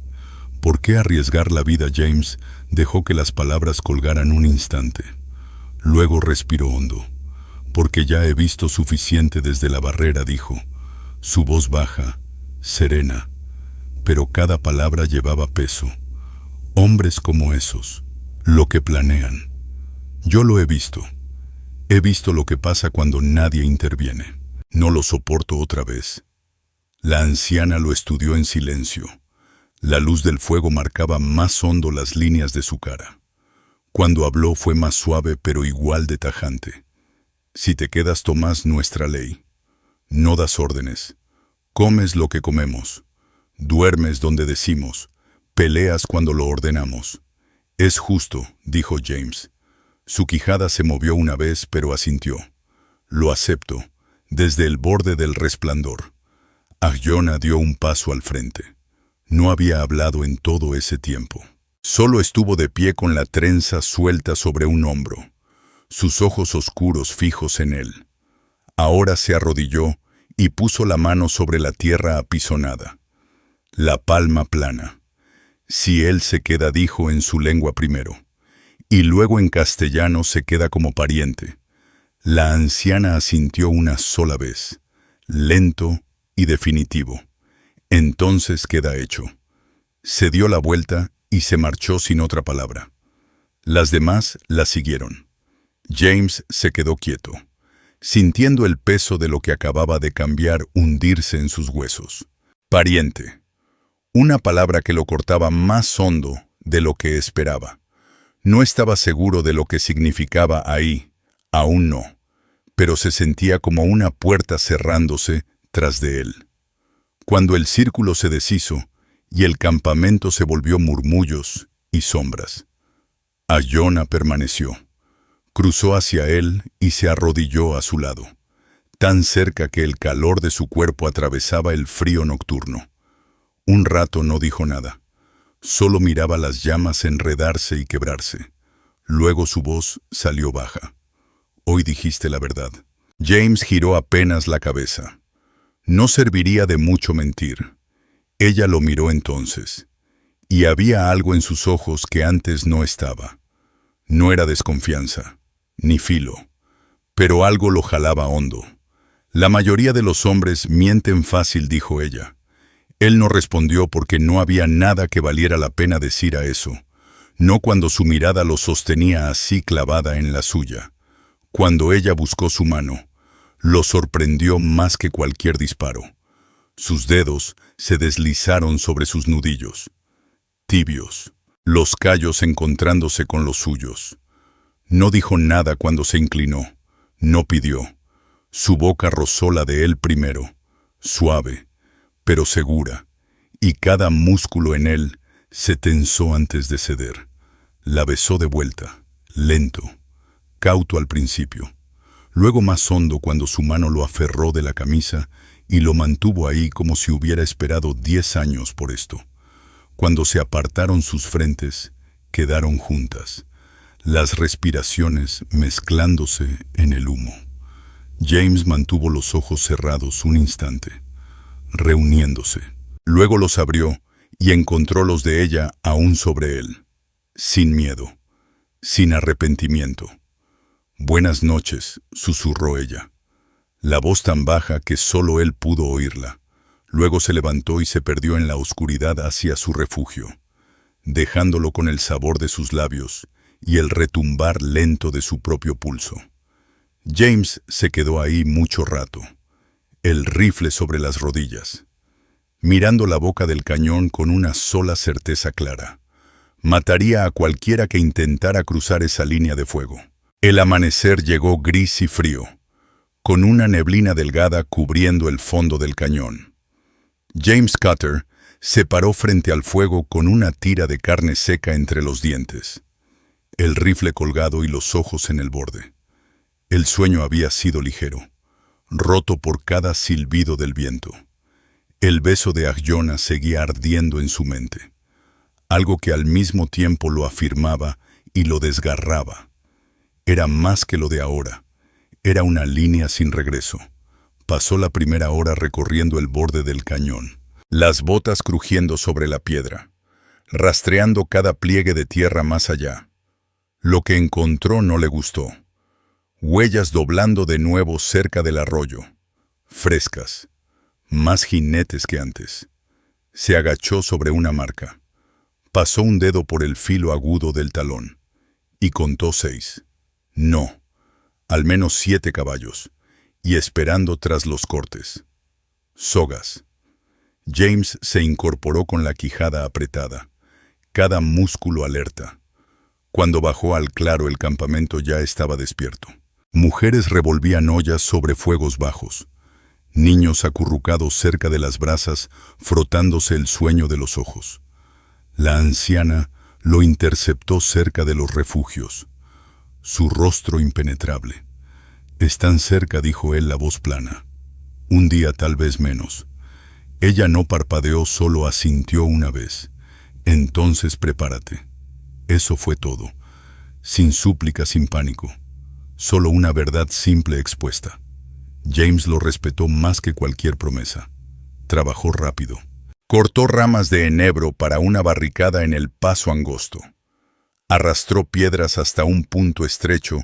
A: ¿Por qué arriesgar la vida?» James dejó que las palabras colgaran un instante. Luego respiró hondo. «Porque ya he visto suficiente desde la barrera», dijo. Su voz baja, serena, pero cada palabra llevaba peso. «Hombres como esos, lo que planean. Yo lo he visto. He visto lo que pasa cuando nadie interviene. No lo soporto otra vez». La anciana lo estudió en silencio. La luz del fuego marcaba más hondo las líneas de su cara. Cuando habló fue más suave pero igual de tajante. «Si te quedas, tomás nuestra ley. No das órdenes. Comes lo que comemos. Duermes donde decimos. Peleas cuando lo ordenamos. Es justo», dijo James. Su quijada se movió una vez pero asintió. «Lo acepto», desde el borde del resplandor. Agyona dio un paso al frente. No había hablado en todo ese tiempo. Solo estuvo de pie con la trenza suelta sobre un hombro, sus ojos oscuros fijos en él. Ahora se arrodilló y puso la mano sobre la tierra apisonada, la palma plana. «Si él se queda», dijo en su lengua primero, y luego en castellano, «se queda como pariente». La anciana asintió una sola vez, lento y definitivo. «Entonces queda hecho». Se dio la vuelta y se marchó sin otra palabra. Las demás la siguieron. James se quedó quieto, sintiendo el peso de lo que acababa de cambiar hundirse en sus huesos. Pariente. Una palabra que lo cortaba más hondo de lo que esperaba. No estaba seguro de lo que significaba ahí, aún no, pero se sentía como una puerta cerrándose tras de él. cuando el círculo se deshizo y el campamento se volvió murmullos y sombras. Alyona permaneció. Cruzó hacia él y se arrodilló a su lado, tan cerca que el calor de su cuerpo atravesaba el frío nocturno. Un rato no dijo nada. Solo miraba las llamas enredarse y quebrarse. Luego su voz salió baja. «Hoy dijiste la verdad». James giró apenas la cabeza. No serviría de mucho mentir. Ella lo miró entonces, y había algo en sus ojos que antes no estaba. No era desconfianza, ni filo, pero algo lo jalaba hondo. «La mayoría de los hombres mienten fácil», dijo ella. Él no respondió porque no había nada que valiera la pena decir a eso, no cuando su mirada lo sostenía así clavada en la suya. Cuando ella buscó su mano, lo sorprendió más que cualquier disparo. Sus dedos se deslizaron sobre sus nudillos, tibios, los callos encontrándose con los suyos. No dijo nada cuando se inclinó, no pidió. Su boca rozó la de él primero, suave, pero segura, y cada músculo en él se tensó antes de ceder. La besó de vuelta, lento, cauto al principio, luego más hondo cuando su mano lo aferró de la camisa y lo mantuvo ahí como si hubiera esperado 10 años por esto. Cuando se apartaron sus frentes, quedaron juntas, las respiraciones mezclándose en el humo. James mantuvo los ojos cerrados un instante, reuniéndose. Luego los abrió y encontró los de ella aún sobre él, sin miedo, sin arrepentimiento. «Buenas noches», susurró ella, la voz tan baja que solo él pudo oírla. Luego se levantó y se perdió en la oscuridad hacia su refugio, dejándolo con el sabor de sus labios y el retumbar lento de su propio pulso. James se quedó ahí mucho rato, el rifle sobre las rodillas, mirando la boca del cañón con una sola certeza clara: mataría a cualquiera que intentara cruzar esa línea de fuego. El amanecer llegó gris y frío, con una neblina delgada cubriendo el fondo del cañón. James Cutter se paró frente al fuego con una tira de carne seca entre los dientes, el rifle colgado y los ojos en el borde. El sueño había sido ligero, roto por cada silbido del viento. El beso de Alyona seguía ardiendo en su mente, algo que al mismo tiempo lo afirmaba y lo desgarraba. Era más que lo de ahora, era una línea sin regreso. Pasó la primera hora recorriendo el borde del cañón, las botas crujiendo sobre la piedra, rastreando cada pliegue de tierra más allá. Lo que encontró no le gustó. Huellas doblando de nuevo cerca del arroyo, frescas, más jinetes que antes. Se agachó sobre una marca, pasó un dedo por el filo agudo del talón y contó 6. No, al menos 7 caballos, y esperando tras los cortes. Sogas. James se incorporó con la quijada apretada, cada músculo alerta. Cuando bajó al claro, el campamento ya estaba despierto. Mujeres revolvían ollas sobre fuegos bajos, niños acurrucados cerca de las brasas frotándose el sueño de los ojos. La anciana lo interceptó cerca de los refugios, su rostro impenetrable. «Están cerca», dijo él, la voz plana. «Un día tal vez menos». Ella no parpadeó, solo asintió una vez. «Entonces prepárate». Eso fue todo, sin súplica, sin pánico. Solo una verdad simple expuesta. James lo respetó más que cualquier promesa. Trabajó rápido. Cortó ramas de enebro para una barricada en el paso angosto. Arrastró piedras hasta un punto estrecho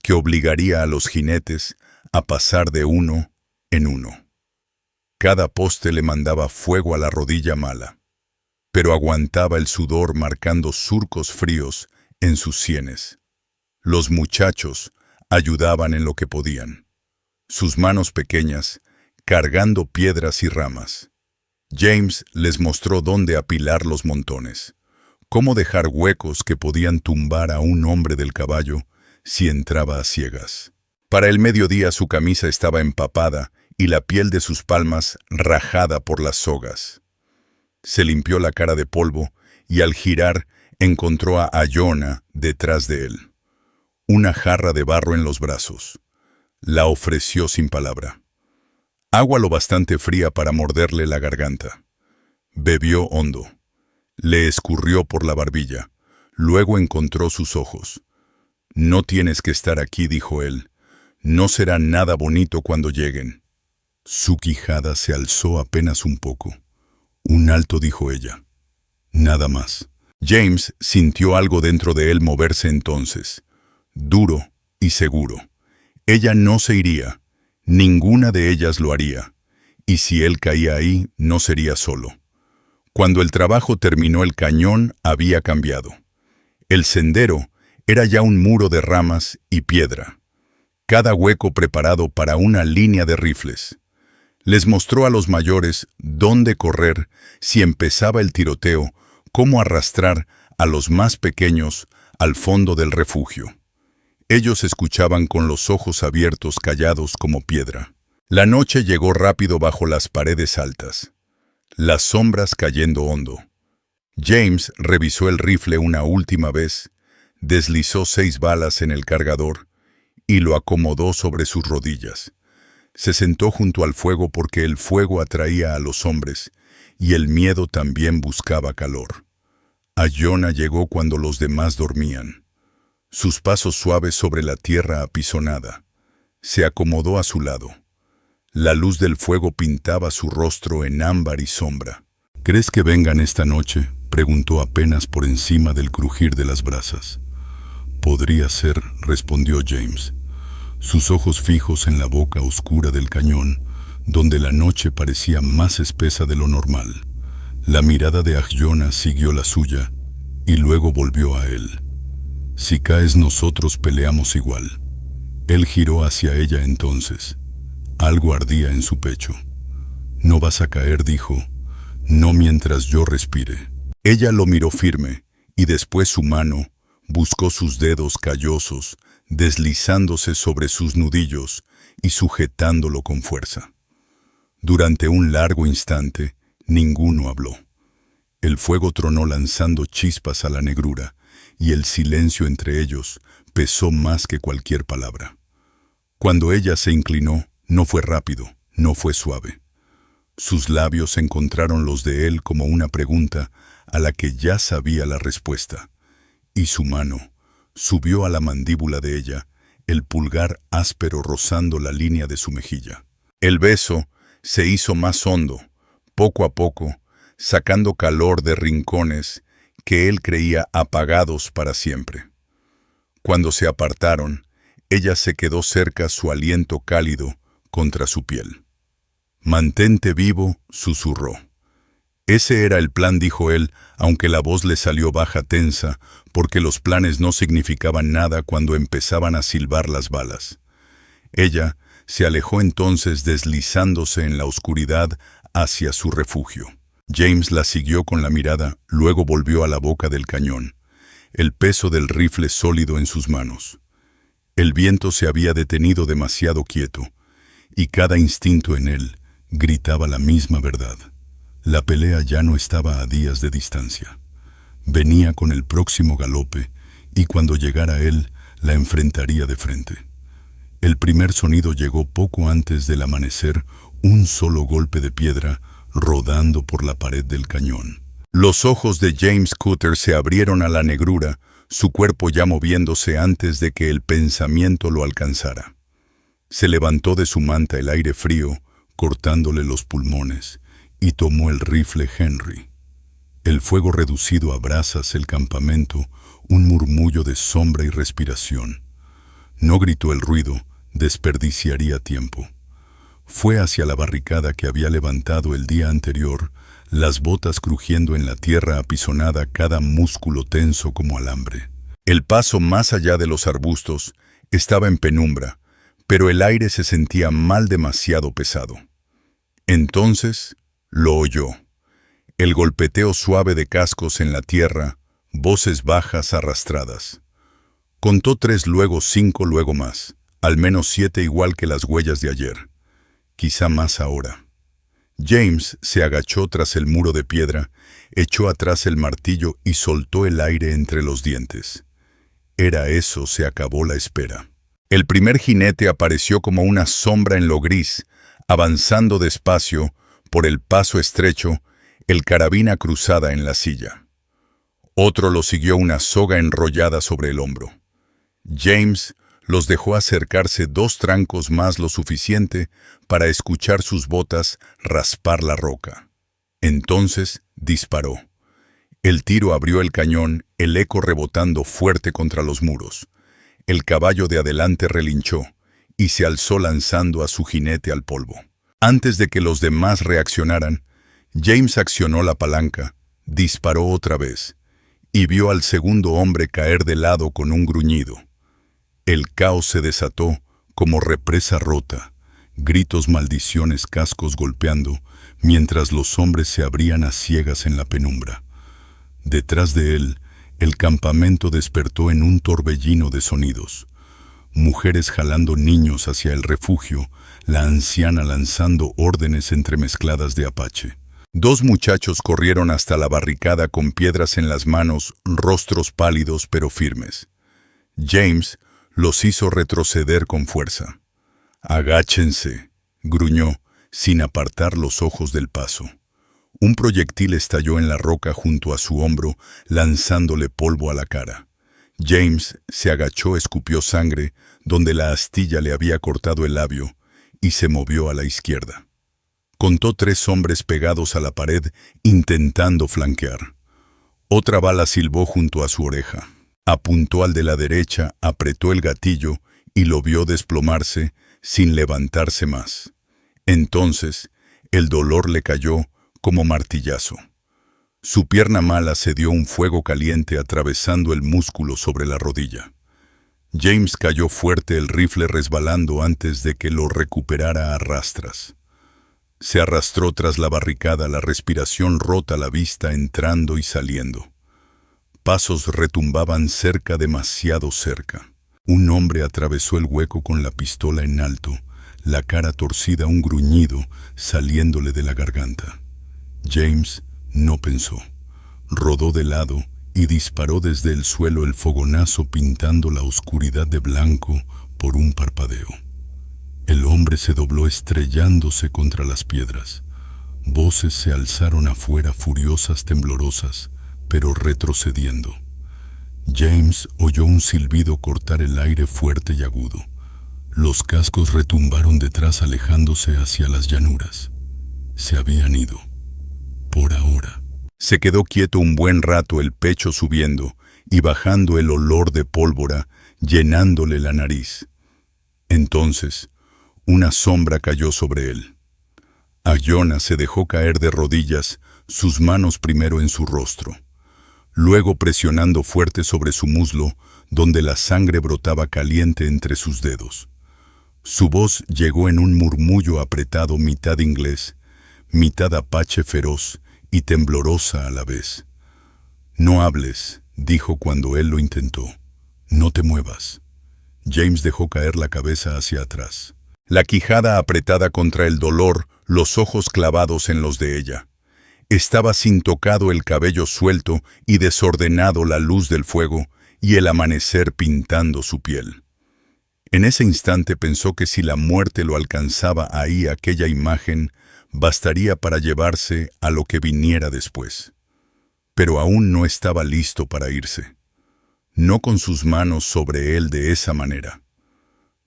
A: que obligaría a los jinetes a pasar de uno en uno. Cada poste le mandaba fuego a la rodilla mala, pero aguantaba el sudor marcando surcos fríos en sus sienes. Los muchachos ayudaban en lo que podían, sus manos pequeñas cargando piedras y ramas. James les mostró dónde apilar los montones, cómo dejar huecos que podían tumbar a un hombre del caballo si entraba a ciegas. Para el mediodía su camisa estaba empapada y la piel de sus palmas rajada por las sogas. Se limpió la cara de polvo y al girar encontró a Iona detrás de él. Una jarra de barro en los brazos. La ofreció sin palabra. Agua lo bastante fría para morderle la garganta. Bebió hondo. Le escurrió por la barbilla. Luego encontró sus ojos. «No tienes que estar aquí», dijo él. «No será nada bonito cuando lleguen». Su quijada se alzó apenas un poco. «Un alto», dijo ella. Nada más. James sintió algo dentro de él moverse entonces. Duro y seguro. Ella no se iría. Ninguna de ellas lo haría. Y si él caía ahí, no sería solo. Cuando el trabajo terminó, el cañón había cambiado. El sendero era ya un muro de ramas y piedra. Cada hueco preparado para una línea de rifles. Les mostró a los mayores dónde correr si empezaba el tiroteo, cómo arrastrar a los más pequeños al fondo del refugio. Ellos escuchaban con los ojos abiertos, callados como piedra. La noche llegó rápido bajo las paredes altas. Las sombras cayendo hondo. James revisó el rifle una última vez, deslizó 6 balas en el cargador y lo acomodó sobre sus rodillas. Se sentó junto al fuego porque el fuego atraía a los hombres y el miedo también buscaba calor. Iona llegó cuando los demás dormían. Sus pasos suaves sobre la tierra apisonada. Se acomodó a su lado. La luz del fuego pintaba su rostro en ámbar y sombra. «¿Crees que vengan esta noche?», preguntó apenas por encima del crujir de las brasas. «Podría ser», respondió James. Sus ojos fijos en la boca oscura del cañón, donde la noche parecía más espesa de lo normal. La mirada de Iona siguió la suya y luego volvió a él. «Si caes, nosotros peleamos igual». Él giró hacia ella entonces. Algo ardía en su pecho. «No vas a caer», dijo. «No mientras yo respire». Ella lo miró firme y después su mano buscó sus dedos callosos, deslizándose sobre sus nudillos y sujetándolo con fuerza. Durante un largo instante, ninguno habló. El fuego tronó lanzando chispas a la negrura, y el silencio entre ellos pesó más que cualquier palabra. Cuando ella se inclinó, no fue rápido, no fue suave. Sus labios encontraron los de él como una pregunta a la que ya sabía la respuesta, y su mano subió a la mandíbula de ella, el pulgar áspero rozando la línea de su mejilla. El beso se hizo más hondo, poco a poco, sacando calor de rincones que él creía apagados para siempre. Cuando se apartaron, ella se quedó cerca, su aliento cálido contra su piel. «Mantente vivo», susurró. «Ese era el plan», dijo él, aunque la voz le salió baja, tensa, porque los planes no significaban nada cuando empezaban a silbar las balas. Ella se alejó entonces, deslizándose en la oscuridad hacia su refugio. James la siguió con la mirada, luego volvió a la boca del cañón, el peso del rifle sólido en sus manos. El viento se había detenido demasiado quieto, y cada instinto en él gritaba la misma verdad. La pelea ya no estaba a días de distancia. Venía con el próximo galope, y cuando llegara él, la enfrentaría de frente. El primer sonido llegó poco antes del amanecer, un solo golpe de piedra rodando por la pared del cañón. Los ojos de James Cutter se abrieron a la negrura, su cuerpo ya moviéndose antes de que el pensamiento lo alcanzara. Se levantó de su manta el aire frío, cortándole los pulmones, y tomó el rifle Henry. El fuego reducido a brasas el campamento, un murmullo de sombra y respiración. No gritó el ruido, desperdiciaría tiempo. Fue hacia la barricada que había levantado el día anterior, las botas crujiendo en la tierra apisonada, cada músculo tenso como alambre. El paso más allá de los arbustos estaba en penumbra, pero el aire se sentía mal, demasiado pesado. Entonces lo oyó. El golpeteo suave de cascos en la tierra, voces bajas arrastradas. Contó 3, luego 5, luego más, al menos 7, igual que las huellas de ayer. quizá más ahora. James se agachó tras el muro de piedra, echó atrás el martillo y soltó el aire entre los dientes. Era eso, se acabó la espera. El primer jinete apareció como una sombra en lo gris, avanzando despacio, por el paso estrecho, el carabina cruzada en la silla. Otro lo siguió una soga enrollada sobre el hombro. James los dejó acercarse 2 trancos más lo suficiente para escuchar sus botas raspar la roca. Entonces disparó. El tiro abrió el cañón, el eco rebotando fuerte contra los muros. El caballo de adelante relinchó y se alzó lanzando a su jinete al polvo. Antes de que los demás reaccionaran, James accionó la palanca, disparó otra vez y vio al segundo hombre caer de lado con un gruñido. El caos se desató como represa rota, gritos, maldiciones, cascos golpeando, mientras los hombres se abrían a ciegas en la penumbra. Detrás de él, el campamento despertó en un torbellino de sonidos. Mujeres jalando niños hacia el refugio, la anciana lanzando órdenes entremezcladas de apache. 2 muchachos corrieron hasta la barricada con piedras en las manos, rostros pálidos pero firmes. James los hizo retroceder con fuerza. «Agáchense», gruñó, sin apartar los ojos del paso. Un proyectil estalló en la roca junto a su hombro, lanzándole polvo a la cara. James se agachó, escupió sangre, donde la astilla le había cortado el labio, y se movió a la izquierda. Contó 3 hombres pegados a la pared, intentando flanquear. Otra bala silbó junto a su oreja. Apuntó al de la derecha, apretó el gatillo y lo vio desplomarse sin levantarse más. Entonces, el dolor le cayó como martillazo. Su pierna mala se dio un fuego caliente atravesando el músculo sobre la rodilla. James cayó fuerte, el rifle resbalando antes de que lo recuperara a rastras. Se arrastró tras la barricada, la respiración rota, la vista entrando y saliendo. Pasos retumbaban cerca, demasiado cerca. Un hombre atravesó el hueco con la pistola en alto, la cara torcida, un gruñido saliéndole de la garganta. James no pensó. Rodó de lado y disparó desde el suelo, el fogonazo pintando la oscuridad de blanco por un parpadeo. El hombre se dobló estrellándose contra las piedras. Voces se alzaron afuera, furiosas, temblorosas, pero retrocediendo. James oyó un silbido cortar el aire fuerte y agudo. Los cascos retumbaron detrás, alejándose hacia las llanuras. Se habían ido. Por ahora. Se quedó quieto un buen rato, el pecho subiendo y bajando, el olor de pólvora llenándole la nariz. Entonces, una sombra cayó sobre él. Agyona se dejó caer de rodillas, sus manos primero en su rostro, luego presionando fuerte sobre su muslo, donde la sangre brotaba caliente entre sus dedos. Su voz llegó en un murmullo apretado, mitad inglés, mitad apache, feroz y temblorosa a la vez. «No hables», dijo cuando él lo intentó. «No te muevas». James dejó caer la cabeza hacia atrás. La quijada apretada contra el dolor, los ojos clavados en los de ella. Estaba sin tocado, el cabello suelto y desordenado, la luz del fuego y el amanecer pintando su piel. En ese instante pensó que si la muerte lo alcanzaba ahí, aquella imagen bastaría para llevarse a lo que viniera después. Pero aún no estaba listo para irse. No con sus manos sobre él de esa manera.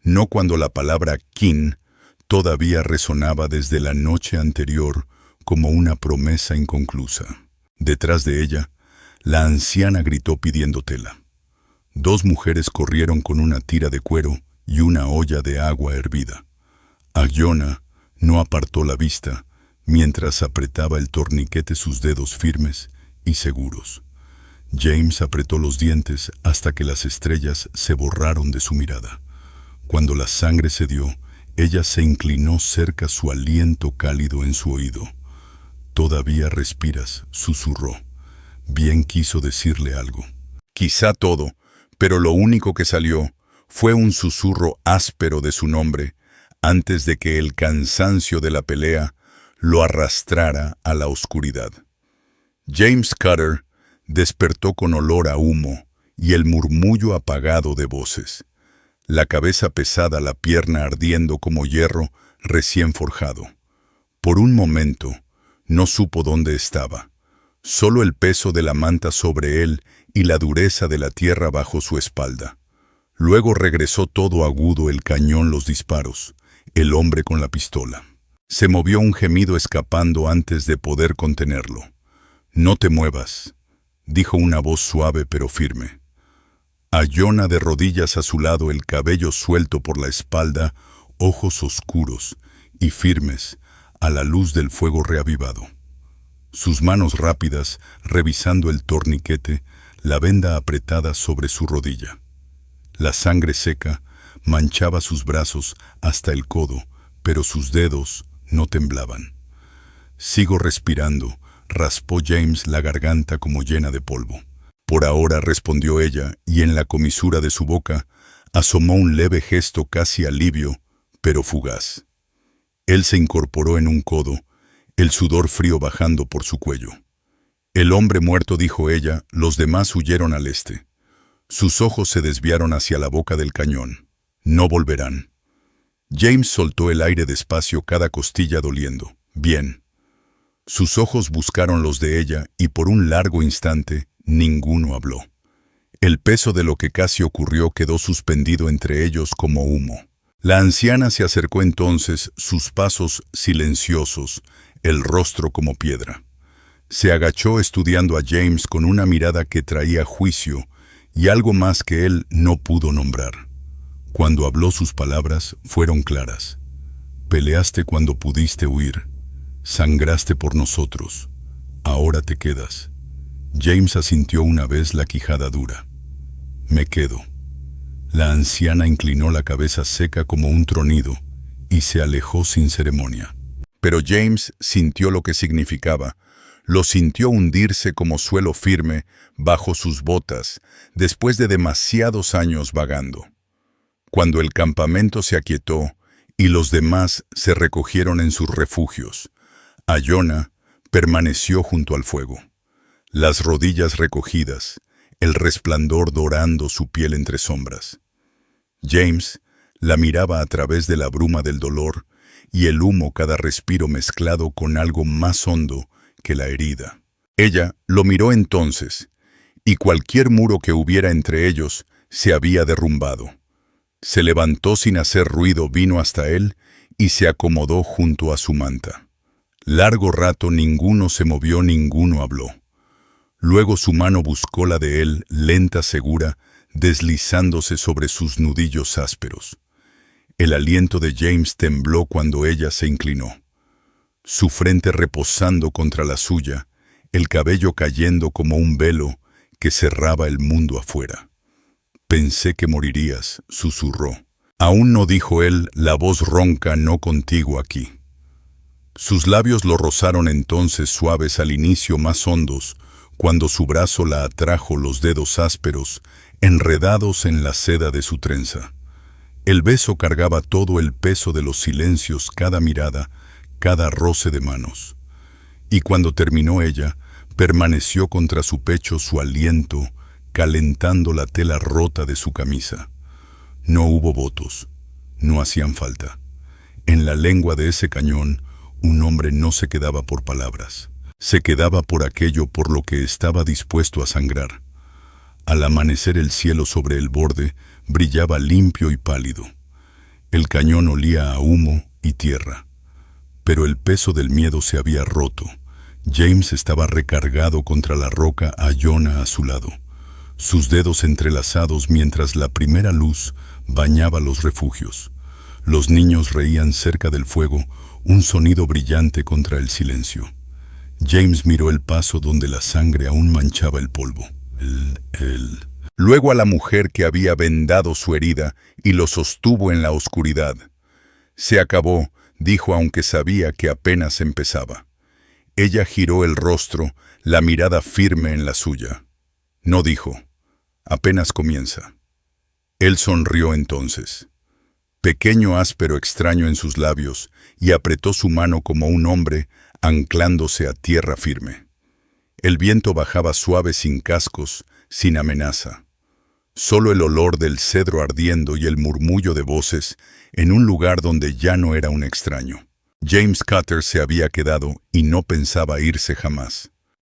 A: No cuando la palabra kin todavía resonaba desde la noche anterior como una promesa inconclusa. Detrás de ella, la anciana gritó pidiendo tela. 2 mujeres corrieron con una tira de cuero y una olla de agua hervida. Agyona no apartó la vista mientras apretaba el torniquete, sus dedos firmes y seguros. James apretó los dientes hasta que las estrellas se borraron de su mirada. Cuando la sangre cedió, ella se inclinó cerca, su aliento cálido en su oído. «Todavía respiras», susurró. Bien quiso decirle algo. Quizá todo, pero lo único que salió fue un susurro áspero de su nombre, antes de que el cansancio de la pelea lo arrastrara a la oscuridad. James Cutter despertó con olor a humo y el murmullo apagado de voces. La cabeza pesada, la pierna ardiendo como hierro recién forjado. Por un momento, no supo dónde estaba. Solo el peso de la manta sobre él y la dureza de la tierra bajo su espalda. Luego regresó todo agudo el cañón, los disparos, el hombre con la pistola. Se movió un gemido escapando antes de poder contenerlo. «No te muevas», dijo una voz suave pero firme. Iona de rodillas a su lado, el cabello suelto por la espalda, ojos oscuros y firmes a la luz del fuego reavivado. Sus manos rápidas revisando el torniquete, la venda apretada sobre su rodilla. La sangre seca manchaba sus brazos hasta el codo, pero sus dedos no temblaban. «Sigo respirando», raspó James la garganta como llena de polvo. «Por ahora», respondió ella, y en la comisura de su boca asomó un leve gesto casi alivio, pero fugaz. Él se incorporó en un codo, el sudor frío bajando por su cuello. «El hombre muerto», dijo ella, los demás huyeron al este. Sus ojos se desviaron hacia la boca del cañón. «No volverán». James soltó el aire despacio, cada costilla doliendo. «Bien». Sus ojos buscaron los de ella y por un largo instante ninguno habló. El peso de lo que casi ocurrió quedó suspendido entre ellos como humo. La anciana se acercó entonces, sus pasos silenciosos, el rostro como piedra. Se agachó estudiando a James con una mirada que traía juicio y algo más que él no pudo nombrar. Cuando habló, sus palabras fueron claras. «Peleaste cuando pudiste huir. Sangraste por nosotros. Ahora te quedas». James asintió una vez, la quijada dura. «Me quedo». La anciana inclinó la cabeza seca como un tronido y se alejó sin ceremonia. Pero James sintió lo que significaba. Lo sintió hundirse como suelo firme bajo sus botas después de demasiados años vagando. Cuando el campamento se aquietó y los demás se recogieron en sus refugios, Iona permaneció junto al fuego, las rodillas recogidas, el resplandor dorando su piel entre sombras. James la miraba a través de la bruma del dolor y el humo, cada respiro mezclado con algo más hondo que la herida. Ella lo miró entonces, y cualquier muro que hubiera entre ellos se había derrumbado. Se levantó sin hacer ruido, vino hasta él y se acomodó junto a su manta. Largo rato ninguno se movió, ninguno habló. Luego su mano buscó la de él, lenta, segura, deslizándose sobre sus nudillos ásperos. El aliento de James tembló cuando ella se inclinó. Su frente reposando contra la suya, el cabello cayendo como un velo que cerraba el mundo afuera. «Pensé que morirías», susurró. «Aún no», dijo él, la voz ronca, «no contigo aquí». Sus labios lo rozaron entonces, suaves al inicio, más hondos, cuando su brazo la atrajo, los dedos ásperos, enredados en la seda de su trenza. El beso cargaba todo el peso de los silencios, cada mirada, cada roce de manos. Y cuando terminó ella, permaneció contra su pecho, su aliento, calentando la tela rota de su camisa. No hubo votos, no hacían falta. En la lengua de ese cañón, un hombre no se quedaba por palabras. Se quedaba por aquello por lo que estaba dispuesto a sangrar. Al amanecer el cielo sobre el borde brillaba limpio y pálido. El cañón olía a humo y tierra. Pero el peso del miedo se había roto. James estaba recargado contra la roca, Iona a su lado, sus dedos entrelazados mientras la primera luz bañaba los refugios. Los niños reían cerca del fuego, un sonido brillante contra el silencio. James miró el paso donde la sangre aún manchaba el polvo. Luego a la mujer que había vendado su herida y lo sostuvo en la oscuridad. «Se acabó», dijo, aunque sabía que apenas empezaba. Ella giró el rostro, la mirada firme en la suya. No dijo, «apenas comienza». Él sonrió entonces. pequeño, áspero, extraño en sus labios, y apretó su mano como un hombre, anclándose a tierra firme. El viento bajaba suave, sin cascos, sin amenaza. Solo el olor del cedro ardiendo y el murmullo de voces en un lugar donde ya no era un extraño. James Cutter se había quedado y no pensaba irse jamás.